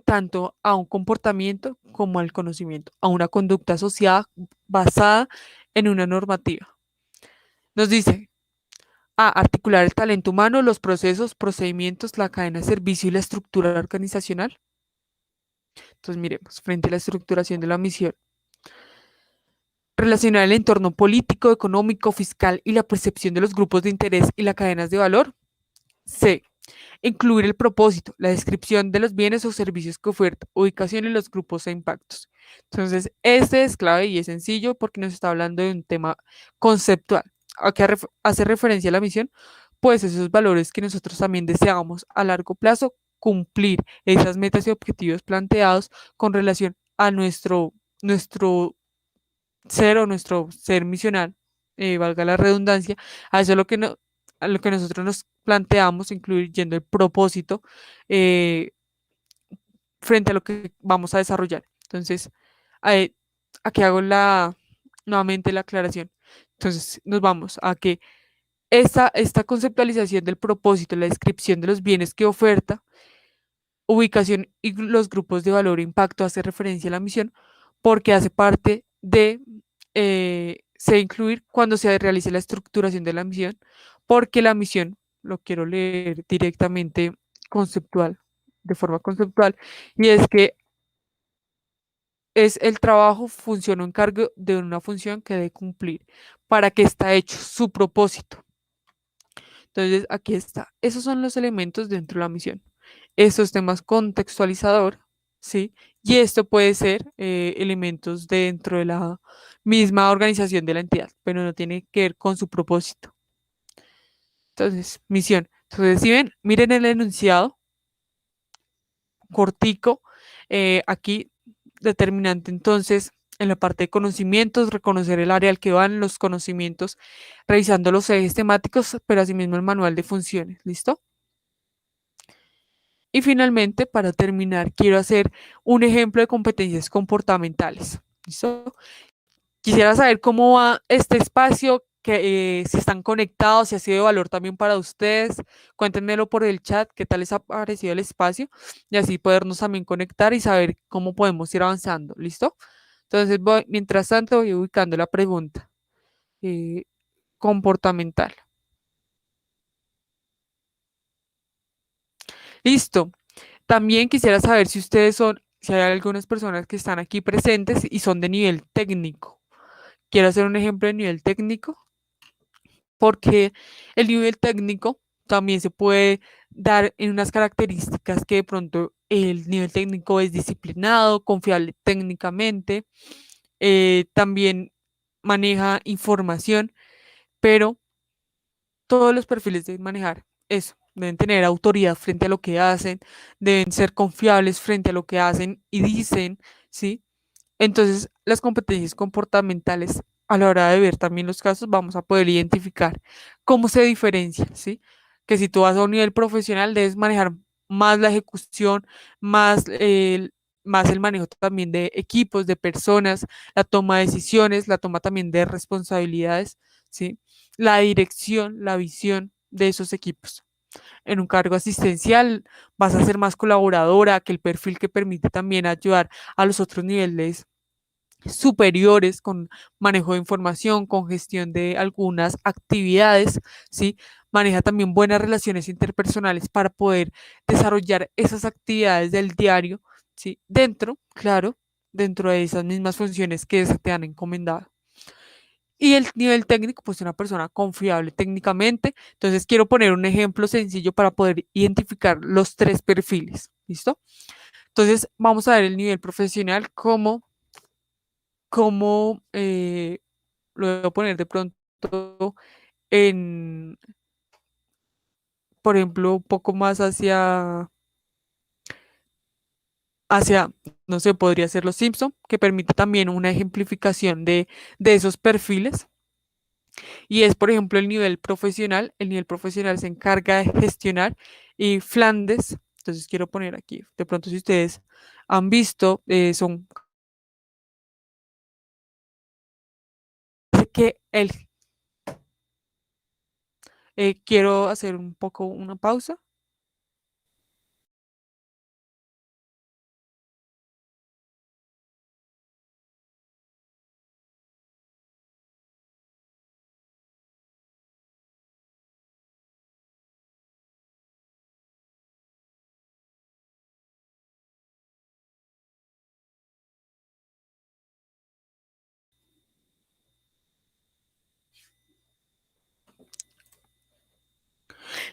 tanto a un comportamiento como al conocimiento, a una conducta asociada basada en una normativa. Nos dice, a articular el talento humano, los procesos, procedimientos, la cadena de servicio y la estructura organizacional. Entonces, miremos, frente a la estructuración de la misión, relacionar el entorno político, económico, fiscal y la percepción de los grupos de interés y las cadenas de valor. C. Incluir el propósito, la descripción de los bienes o servicios que oferta, ubicación en los grupos e impactos. Entonces, este es clave y es sencillo porque nos está hablando de un tema conceptual. ¿A qué hace referencia a la misión? Pues esos valores que nosotros también deseamos a largo plazo cumplir esas metas y objetivos planteados con relación a nuestro ser o nuestro ser misional, valga la redundancia, a eso es lo que, no, a lo que nosotros nos planteamos, incluyendo el propósito, eh, frente a lo que vamos a desarrollar. Entonces, eh, aquí hago nuevamente la aclaración. Entonces, nos vamos a que esta conceptualización del propósito, la descripción de los bienes que oferta, ubicación y los grupos de valor e impacto hace referencia a la misión porque hace parte de, se incluir cuando se realice la estructuración de la misión, porque la misión, lo quiero leer directamente conceptual, de forma conceptual, y es que es el trabajo, función o encargo de una función que debe cumplir. ¿Para qué está hecho? Su propósito. Entonces, aquí está. Esos son los elementos dentro de la misión. Estos temas contextualizador, ¿sí? Y esto puede ser elementos dentro de la misma organización de la entidad, pero no tiene que ver con su propósito. Entonces, misión. Entonces, si ven, miren el enunciado cortico, aquí determinante entonces en la parte de conocimientos, reconocer el área al que van los conocimientos, revisando los ejes temáticos, pero asimismo el manual de funciones, ¿listo? Y finalmente, para terminar, quiero hacer un ejemplo de competencias comportamentales. ¿Listo? Quisiera saber cómo va este espacio, que, si están conectados, si ha sido de valor también para ustedes. Cuéntenmelo por el chat, qué tal les ha parecido el espacio y así podernos también conectar y saber cómo podemos ir avanzando. ¿Listo? Entonces, mientras tanto, voy ubicando la pregunta eh, comportamental. Listo. También quisiera saber si ustedes son, si hay algunas personas que están aquí presentes y son de nivel técnico. Quiero hacer un ejemplo de nivel técnico porque el nivel técnico también se puede dar en unas características que de pronto el nivel técnico es disciplinado, confiable técnicamente, también maneja información, pero todos los perfiles deben manejar eso, deben tener autoridad frente a lo que hacen, deben ser confiables frente a lo que hacen y dicen, ¿sí? Entonces, las competencias comportamentales, a la hora de ver también los casos, vamos a poder identificar cómo se diferencia, ¿sí? Que si tú vas a un nivel profesional, debes manejar más la ejecución, más el manejo también de equipos, de personas, la toma de decisiones, la toma también de responsabilidades, ¿sí? La dirección, la visión de esos equipos. En un cargo asistencial vas a ser más colaboradora, que el perfil que permite también ayudar a los otros niveles superiores con manejo de información, con gestión de algunas actividades, ¿sí? Maneja también buenas relaciones interpersonales para poder desarrollar esas actividades del diario, ¿sí? Dentro, claro, dentro de esas mismas funciones que se te han encomendado. Y el nivel técnico, pues una persona confiable técnicamente. Entonces quiero poner un ejemplo sencillo para poder identificar los tres perfiles. ¿Listo? Entonces vamos a ver el nivel profesional como lo voy a poner de pronto en, por ejemplo, un poco más hacia, no sé, podría ser los Simpson, que permite también una ejemplificación de esos perfiles. Y es, por ejemplo, el nivel profesional. El nivel profesional se encarga de gestionar y Flandes. Entonces quiero poner aquí, de pronto si ustedes han visto, son que el, quiero hacer un poco una pausa.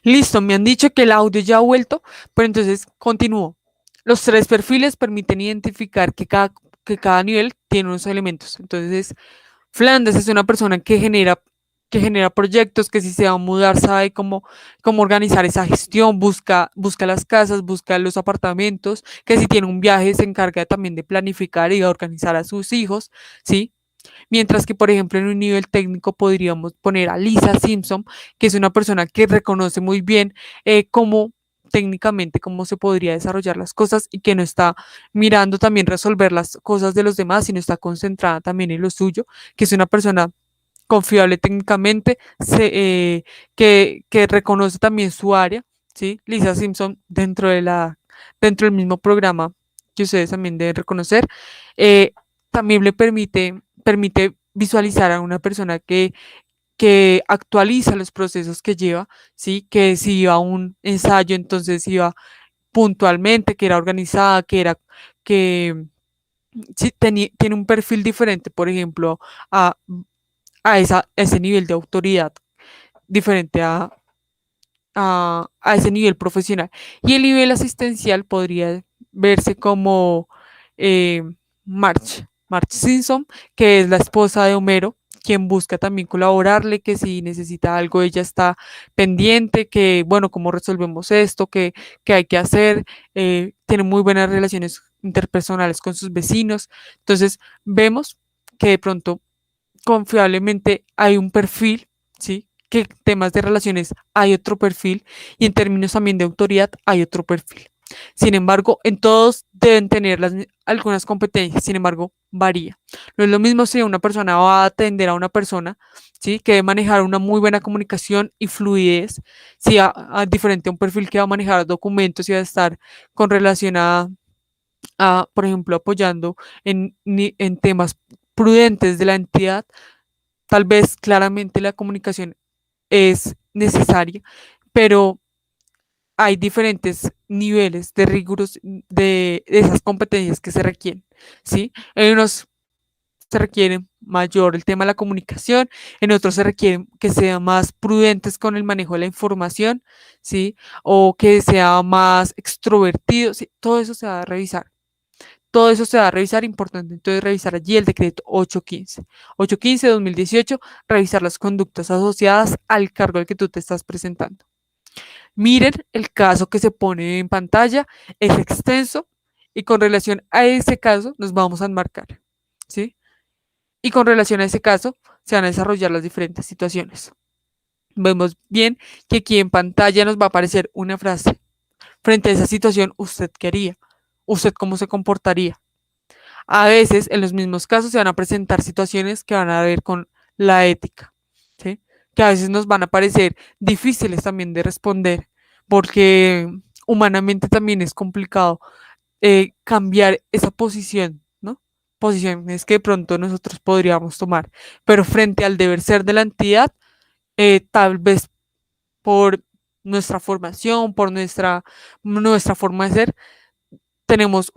Listo, me han dicho que el audio ya ha vuelto, pero entonces continúo. Los tres perfiles permiten identificar que cada nivel tiene unos elementos. Entonces, Flandes es una persona que genera proyectos, que si se va a mudar sabe cómo organizar esa gestión, busca las casas, busca los apartamentos, que si tiene un viaje se encarga también de planificar y de organizar a sus hijos, ¿sí? Mientras que, por ejemplo, en un nivel técnico podríamos poner a Lisa Simpson, que es una persona que reconoce muy bien cómo técnicamente cómo se podría desarrollar las cosas y que no está mirando también resolver las cosas de los demás, sino está concentrada también en lo suyo, que es una persona confiable técnicamente, que reconoce también su área, ¿sí? Lisa Simpson dentro del mismo programa que ustedes también deben reconocer, eh, también permite visualizar a una persona que actualiza los procesos que lleva, ¿sí? Que si iba a un ensayo, entonces iba puntualmente, que era organizada, que sí, tiene un perfil diferente, por ejemplo, a, a ese nivel de autoridad, diferente a ese nivel profesional. Y el nivel asistencial podría verse como eh, March Simpson, que es la esposa de Homero, quien busca también colaborarle, que si necesita algo ella está pendiente, que bueno, cómo resolvemos esto, que hay que hacer, tiene muy buenas relaciones interpersonales con sus vecinos. Entonces vemos que de pronto confiablemente hay un perfil, ¿sí? Que en temas de relaciones hay otro perfil y en términos también de autoridad hay otro perfil. Sin embargo, en todos deben tener algunas competencias, sin embargo, varía. No es lo mismo si una persona va a atender a una persona, ¿sí? Que debe manejar una muy buena comunicación y fluidez, si a diferente a un perfil que va a manejar documentos y va a estar con relación por ejemplo, apoyando en temas prudentes de la entidad. Tal vez claramente la comunicación es necesaria, pero hay diferentes niveles de riguros de esas competencias que se requieren, ¿sí? En unos se requiere mayor el tema de la comunicación, en otros se requiere que sean más prudentes con el manejo de la información, ¿sí? O que sea más extrovertido, ¿sí? Todo eso se va a revisar. Todo eso se va a revisar, importante entonces revisar allí el decreto 815-2018, revisar las conductas asociadas al cargo al que tú te estás presentando. Miren el caso que se pone en pantalla, es extenso y con relación a ese caso nos vamos a enmarcar, ¿sí? Y con relación a ese caso se van a desarrollar las diferentes situaciones. Vemos bien que aquí en pantalla nos va a aparecer una frase. Frente a esa situación, ¿usted qué haría? ¿Usted cómo se comportaría? A veces, en los mismos casos, se van a presentar situaciones que van a ver con la ética, ¿sí? Que a veces nos van a parecer difíciles también de responder, porque humanamente también es complicado cambiar esa posición, ¿no? Posiciones que de pronto nosotros podríamos tomar, pero frente al deber ser de la entidad, tal vez por nuestra formación, por nuestra forma de ser, tenemos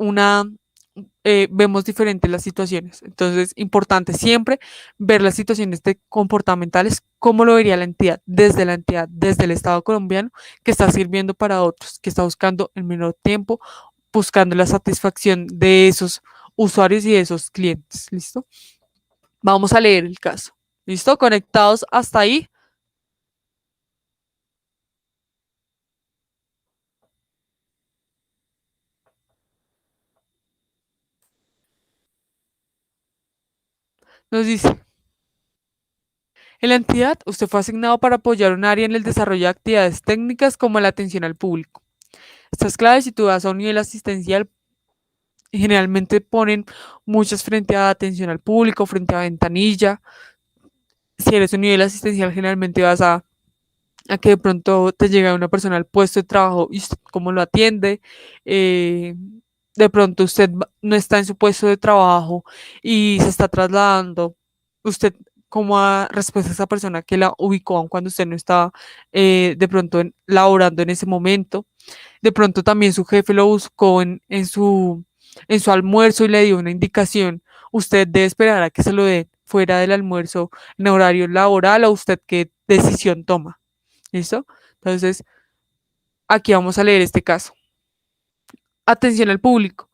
vemos diferentes las situaciones. Entonces, importante siempre ver las situaciones comportamentales, cómo lo vería la entidad, desde el Estado colombiano, que está sirviendo para otros, que está buscando en menor tiempo, buscando la satisfacción de esos usuarios y de esos clientes. ¿Listo? Vamos a leer el caso. ¿Listo? Conectados hasta ahí. Nos dice, en la entidad, usted fue asignado para apoyar un área en el desarrollo de actividades técnicas como la atención al público. Estas claves, si tú vas a un nivel asistencial, Generalmente ponen muchas frente a atención al público, frente a ventanilla. Si eres un nivel asistencial, generalmente vas a que de pronto te llega una persona al puesto de trabajo y usted cómo lo atiende. eh, de pronto usted no está en su puesto de trabajo y se está trasladando. Usted cómo da respuesta a esa persona que la ubicó aun cuando usted no estaba de pronto laborando en ese momento. De pronto también su jefe lo buscó en su almuerzo y le dio una indicación. Usted debe esperar a que se lo dé fuera del almuerzo en horario laboral o usted qué decisión toma. ¿Listo? Entonces, aquí vamos a leer este caso. Atención al público.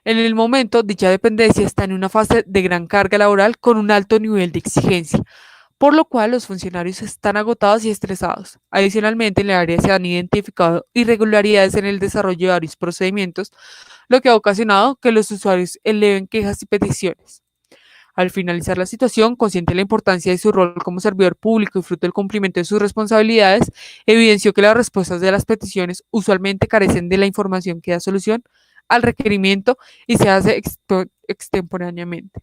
En el momento, dicha dependencia está en una fase de gran carga laboral con un alto nivel de exigencia, por lo cual los funcionarios están agotados y estresados. Adicionalmente, en el área se han identificado irregularidades en el desarrollo de varios procedimientos, lo que ha ocasionado que los usuarios eleven quejas y peticiones. Al finalizar la situación, consciente de la importancia de su rol como servidor público y fruto del cumplimiento de sus responsabilidades, evidenció que las respuestas de las peticiones usualmente carecen de la información que da solución al requerimiento y se hace extemporáneamente.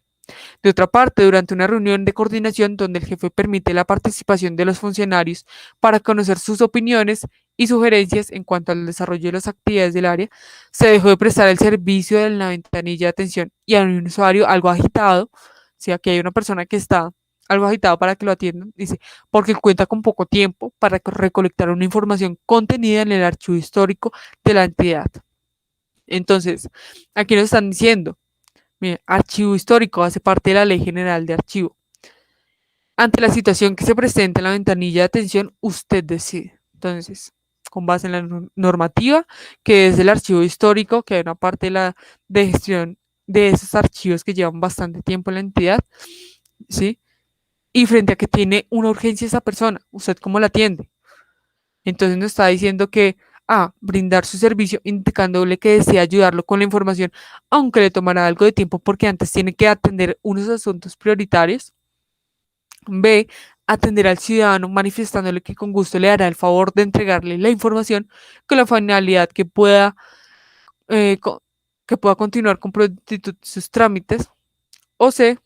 De otra parte, durante una reunión de coordinación donde el jefe permite la participación de los funcionarios para conocer sus opiniones y sugerencias en cuanto al desarrollo de las actividades del área, se dejó de prestar el servicio de la ventanilla de atención y a un usuario algo agitado, si aquí hay una persona que está algo agitado para que lo atiendan, dice, porque cuenta con poco tiempo para recolectar una información contenida en el archivo histórico de la entidad. Entonces, aquí nos están diciendo, mire, archivo histórico hace parte de la Ley General de Archivo. Ante la situación que se presenta en la ventanilla de atención, usted decide. Entonces, con base en la normativa, que es el archivo histórico, que hay una parte de gestión de esos archivos que llevan bastante tiempo en la entidad, ¿sí? Y frente a que tiene una urgencia esa persona, ¿usted cómo la atiende? Entonces nos está diciendo que brindar su servicio, indicándole que desea ayudarlo con la información, aunque le tomará algo de tiempo porque antes tiene que atender unos asuntos prioritarios. B, atender al ciudadano manifestándole que con gusto le hará el favor de entregarle la información con la finalidad eh, que pueda continuar con prontitud sus trámites. O C,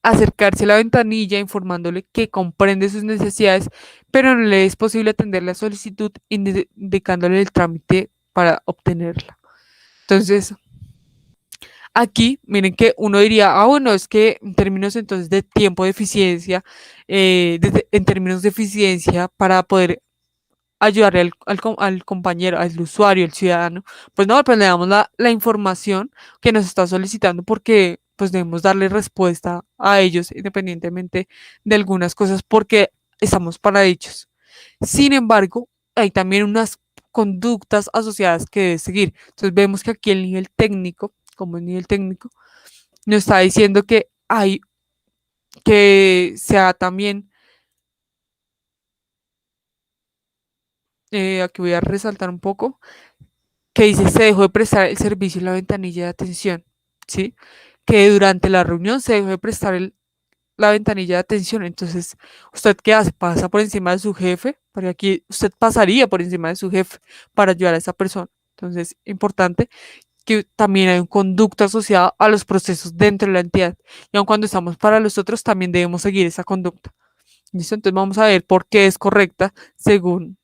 acercarse a la ventanilla informándole que comprende sus necesidades, pero no le es posible atender la solicitud indicándole el trámite para obtenerla. Entonces, aquí, miren que uno diría, bueno, es que en términos entonces de tiempo de eficiencia, en términos de eficiencia para poder ayudarle al compañero, al usuario, al ciudadano, pues no, pues le damos la información que nos está solicitando porque pues debemos darle respuesta a ellos independientemente de algunas cosas porque estamos para ellos. Sin embargo, hay también unas conductas asociadas que debe seguir. Entonces vemos que aquí el nivel técnico, como el nivel técnico, nos está diciendo que hay que sea también, aquí voy a resaltar un poco, que dice se dejó de prestar el servicio en la ventanilla de atención, ¿sí? Que durante la reunión se dejó de prestar la ventanilla de atención. Entonces, ¿usted qué hace? Pasa por encima de su jefe, porque aquí usted pasaría por encima de su jefe para ayudar a esa persona. Entonces, importante que también hay un conducta asociada a los procesos dentro de la entidad. Y aun cuando estamos para los otros, también debemos seguir esa conducta. ¿Listo? Entonces vamos a ver por qué es correcta según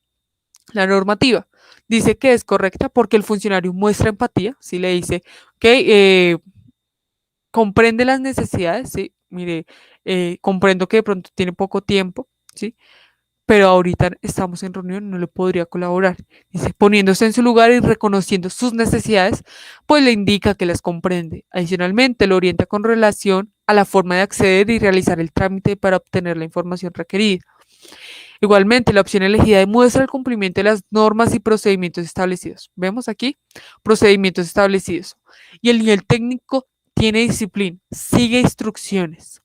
la normativa. Dice que es correcta porque el funcionario muestra empatía, si le dice, ok, comprende las necesidades, sí, mire, comprendo que de pronto tiene poco tiempo, sí, pero ahorita estamos en reunión, no le podría colaborar. Dice, poniéndose en su lugar y reconociendo sus necesidades, pues le indica que las comprende. Adicionalmente, lo orienta con relación a la forma de acceder y realizar el trámite para obtener la información requerida. Igualmente, la opción elegida demuestra el cumplimiento de las normas y procedimientos establecidos. Vemos aquí procedimientos establecidos. Y el nivel técnico tiene disciplina, sigue instrucciones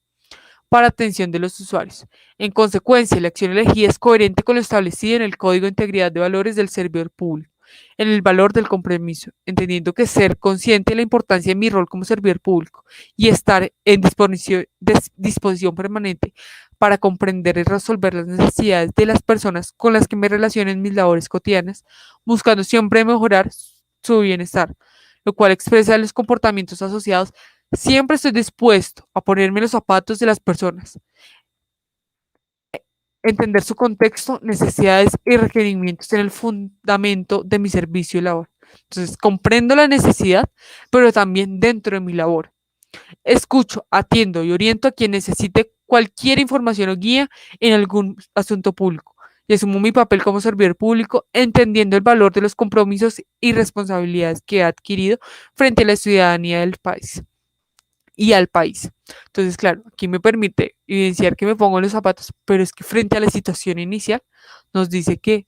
para atención de los usuarios. En consecuencia, la acción elegida es coherente con lo establecido en el Código de Integridad de Valores del Servidor Público, en el valor del compromiso, entendiendo que ser consciente de la importancia de mi rol como servidor público y estar en disposición permanente para comprender y resolver las necesidades de las personas con las que me relaciono en mis labores cotidianas, buscando siempre mejorar su bienestar. lo cual expresa los comportamientos asociados. Siempre estoy dispuesto a ponerme los zapatos de las personas, entender su contexto, necesidades y requerimientos en el fundamento de mi servicio y labor. Entonces, comprendo la necesidad, pero también dentro de mi labor. Escucho, atiendo y oriento a quien necesite cualquier información o guía en algún asunto público. Y asumo mi papel como servidor público, entendiendo el valor de los compromisos y responsabilidades que he adquirido frente a la ciudadanía del país y al país. Entonces, claro, aquí me permite evidenciar que me pongo en los zapatos, pero es que frente a la situación inicial nos dice que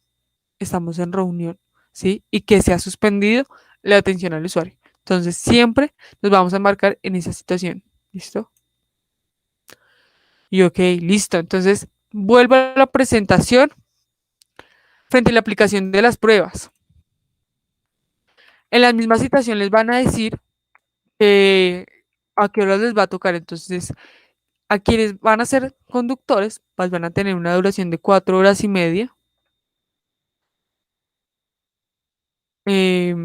estamos en reunión, ¿sí? Y que se ha suspendido la atención al usuario. Entonces, siempre nos vamos a marcar en esa situación. ¿Listo? Y ok, listo. Entonces, vuelvo a la presentación frente a la aplicación de las pruebas. En la misma situación les van a decir a qué horas les va a tocar. Entonces, a quienes van a ser conductores, pues van a tener una duración de 4 horas y media. Eh,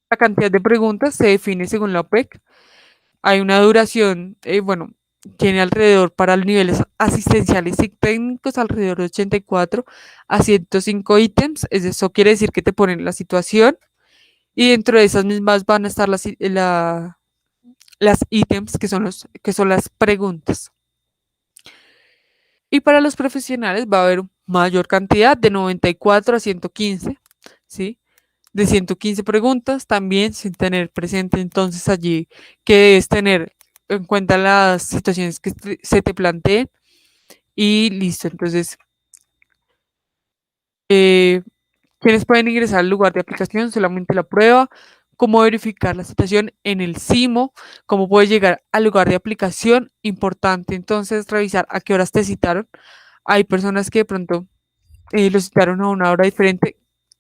la cantidad de preguntas se define según la OPEC. Hay una duración, bueno, tiene alrededor para los niveles asistenciales y técnicos alrededor de 84 a 105 ítems. Eso quiere decir que te ponen la situación y dentro de esas mismas van a estar las ítems que son las preguntas. Y para los profesionales va a haber mayor cantidad de 94 a 115, ¿sí? De 115 preguntas, también sin tener presente entonces allí que debes tener en cuenta las situaciones que se te planteen y listo. Entonces, eh, ¿quiénes pueden ingresar al lugar de aplicación? Solamente la prueba, cómo verificar la situación en el SIMO, cómo puedes llegar al lugar de aplicación. Importante entonces revisar a qué horas te citaron. Hay personas que de pronto lo citaron a una hora diferente,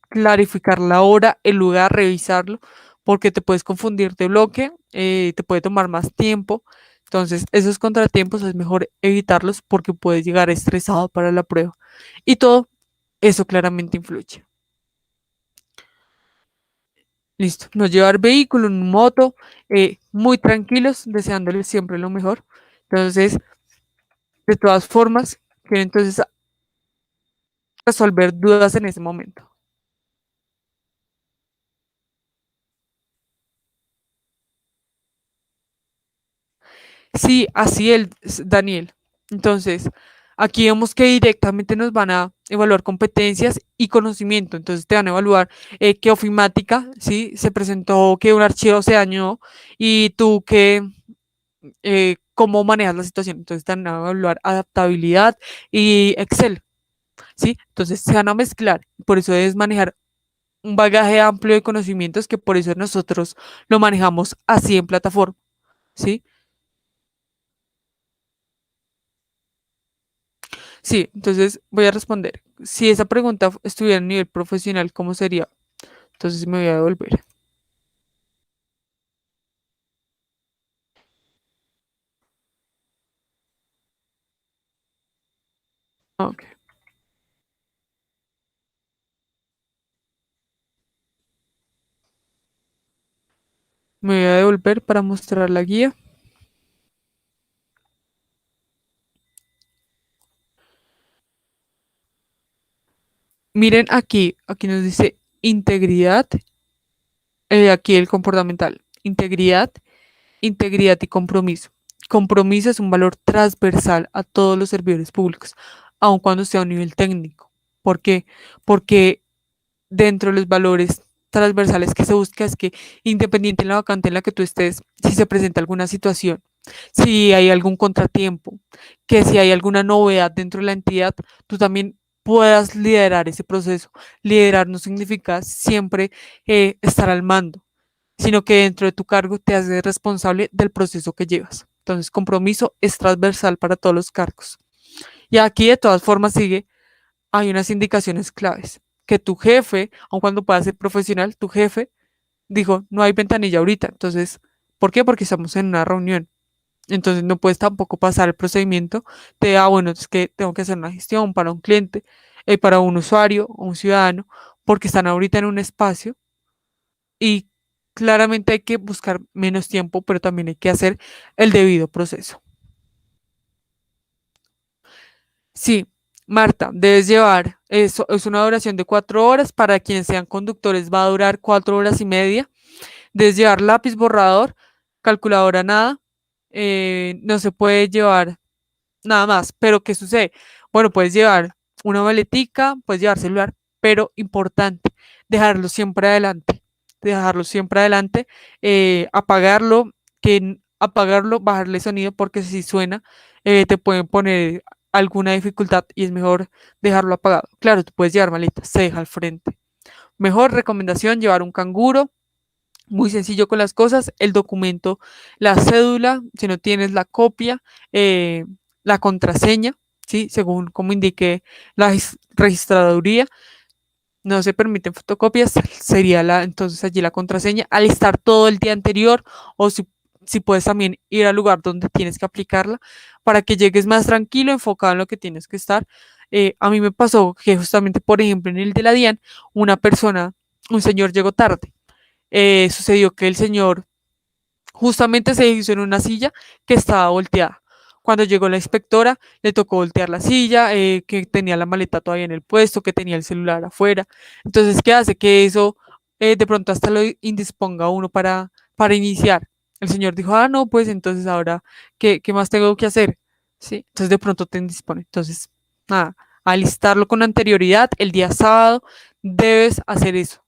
clarificar la hora, el lugar, revisarlo, porque te puedes confundir de bloque, te puede tomar más tiempo. Entonces, esos contratiempos es mejor evitarlos porque puedes llegar estresado para la prueba. Y todo eso claramente influye. Listo. No llevar vehículo, en moto, muy tranquilos, deseándoles siempre lo mejor. Entonces, de todas formas, quiero entonces resolver dudas en ese momento. Sí, así es, Daniel. Entonces, aquí vemos que directamente nos van a evaluar competencias y conocimiento. Entonces, te van a evaluar qué ofimática, ¿sí? Se presentó que un archivo se dañó y tú que, cómo manejas la situación. Entonces, te van a evaluar adaptabilidad y Excel, ¿sí? Entonces, se van a mezclar. Por eso debes manejar un bagaje amplio de conocimientos que por eso nosotros lo manejamos así en plataforma, ¿sí? Sí, entonces voy a responder. Si esa pregunta estuviera a nivel profesional, ¿cómo sería? Entonces me voy a devolver. Ok. Me voy a devolver para mostrar la guía. Miren aquí nos dice integridad, aquí el comportamental. Integridad y compromiso. Compromiso es un valor transversal a todos los servidores públicos, aun cuando sea a un nivel técnico. ¿Por qué? Porque dentro de los valores transversales que se busca es que independiente de la vacante en la que tú estés, si se presenta alguna situación, si hay algún contratiempo, que si hay alguna novedad dentro de la entidad, tú también puedas liderar ese proceso. Liderar no significa siempre estar al mando, sino que dentro de tu cargo te haces responsable del proceso que llevas. Entonces, compromiso es transversal para todos los cargos. Y aquí de todas formas sigue, hay unas indicaciones claves, que tu jefe, aun cuando pueda ser profesional, tu jefe dijo, no hay ventanilla ahorita. Entonces, ¿por qué? Porque estamos en una reunión. Entonces no puedes tampoco pasar el procedimiento de, bueno, es que tengo que hacer una gestión para un cliente, para un usuario o un ciudadano, porque están ahorita en un espacio y Claramente hay que buscar menos tiempo, pero también hay que hacer el debido proceso. Sí, Marta, debes llevar, eso es una duración de 4 horas, para quienes sean conductores va a durar 4 horas y media, debes llevar lápiz borrador, calculadora nada, no se puede llevar nada más, pero ¿qué sucede? Bueno, puedes llevar una maletica, puedes llevar celular, pero importante, dejarlo siempre adelante, dejarlo siempre adelante, apagarlo, apagarlo, bajarle sonido, porque si suena, te pueden poner alguna dificultad y es mejor dejarlo apagado. Claro, tú puedes llevar maletas, se deja al frente. Mejor recomendación, llevar un canguro, muy sencillo con las cosas, el documento, la cédula, si no tienes la copia, eh, la contraseña, ¿sí? Según como indique la registraduría, no se permiten fotocopias, sería entonces allí la contraseña, alistar todo el día anterior, o si puedes también ir al lugar donde tienes que aplicarla para que llegues más tranquilo, enfocado en lo que tienes que estar. A mí me pasó que justamente, por ejemplo, en el de la DIAN, una persona, un señor llegó tarde. Sucedió que el señor justamente se hizo en una silla que estaba volteada. Cuando llegó la inspectora, le tocó voltear la silla, que tenía la maleta todavía en el puesto, que tenía el celular afuera. Entonces, ¿qué hace? Que eso de pronto hasta lo indisponga a uno para iniciar. El señor dijo, ah, no, pues entonces ahora, ¿qué más tengo que hacer? ¿Sí? Entonces de pronto te indispone. Entonces, nada, alistarlo con anterioridad, el día sábado, debes hacer eso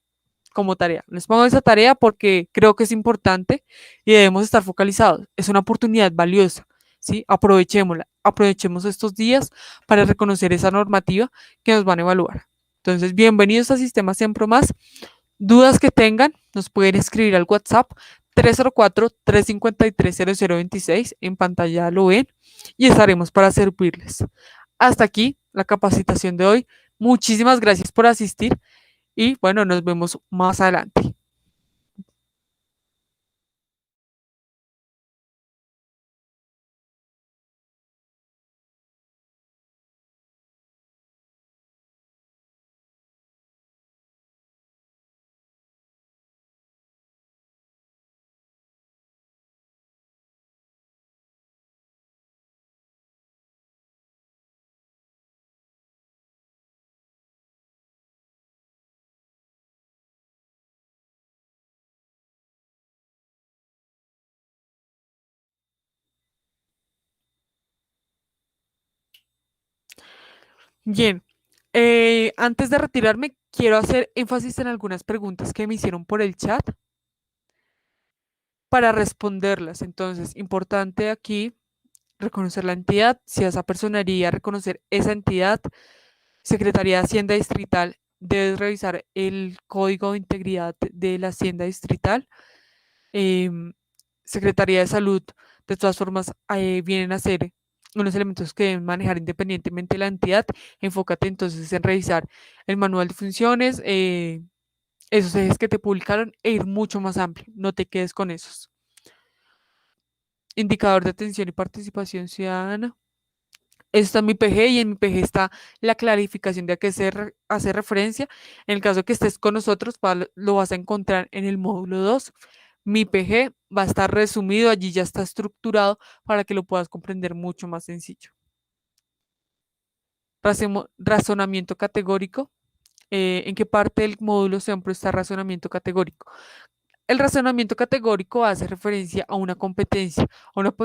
como tarea. Les pongo esa tarea porque creo que es importante y debemos estar focalizados. Es una oportunidad valiosa, ¿sí? Aprovechémosla. Aprovechemos estos días para reconocer esa normativa que nos van a evaluar. Entonces, bienvenidos a Sistemas Siempre Más. Dudas que tengan, nos pueden escribir al WhatsApp 304-353-0026. En pantalla lo ven y estaremos para servirles. Hasta aquí la capacitación de hoy. Muchísimas gracias por asistir y bueno, nos vemos más adelante. Bien, antes de retirarme, quiero hacer énfasis en algunas preguntas que me hicieron por el chat para responderlas. Entonces, importante aquí reconocer la entidad, si esa personería reconocer esa entidad, Secretaría de Hacienda Distrital, debes revisar el código de integridad de la Hacienda Distrital. eh, Secretaría de Salud, de todas formas, vienen a ser unos elementos que deben manejar independientemente de la entidad. Enfócate entonces en revisar el manual de funciones, esos ejes que te publicaron, e ir mucho más amplio, no te quedes con esos. Indicador de atención y participación ciudadana. Eso está en mi PG, y en mi PG está la clarificación de a qué hace referencia. En el caso que estés con nosotros, lo vas a encontrar en el módulo 2. Mi PG va a estar resumido, allí ya está estructurado para que lo puedas comprender mucho más sencillo. Razonamiento categórico. ¿En qué parte del módulo siempre está razonamiento categórico? El razonamiento categórico hace referencia a una competencia,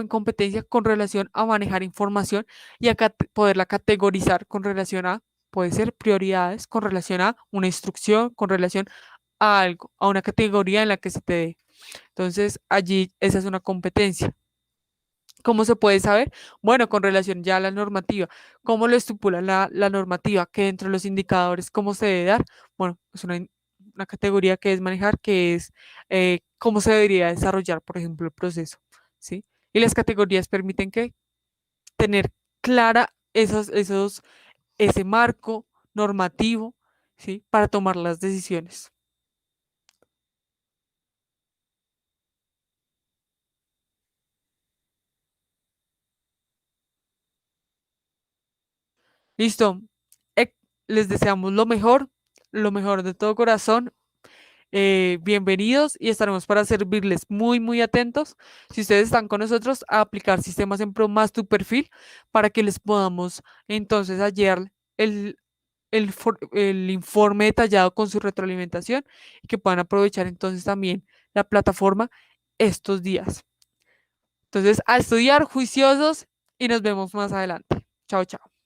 competencia con relación a manejar información y a poderla categorizar con relación a, puede ser prioridades, con relación a una instrucción, con relación a algo, a una categoría en la que se te dé. Entonces, allí esa es una competencia. ¿Cómo se puede saber? Bueno, con relación ya a la normativa. ¿Cómo lo estipula la normativa? Que dentro de los indicadores, ¿cómo se debe dar? Bueno, es una categoría que es manejar, que es cómo se debería desarrollar, por ejemplo, el proceso, ¿sí? Y las categorías permiten que tener clara ese marco normativo, ¿sí? Para tomar las decisiones. Listo. Eh, Les deseamos lo mejor de todo corazón. bienvenidos y estaremos para servirles muy, muy atentos. Si ustedes están con nosotros, a aplicar sistemas en Pro más tu perfil para que les podamos entonces ayer el informe detallado con su retroalimentación y que puedan aprovechar entonces también la plataforma estos días. Entonces, a estudiar juiciosos y nos vemos más adelante. Chao, chao.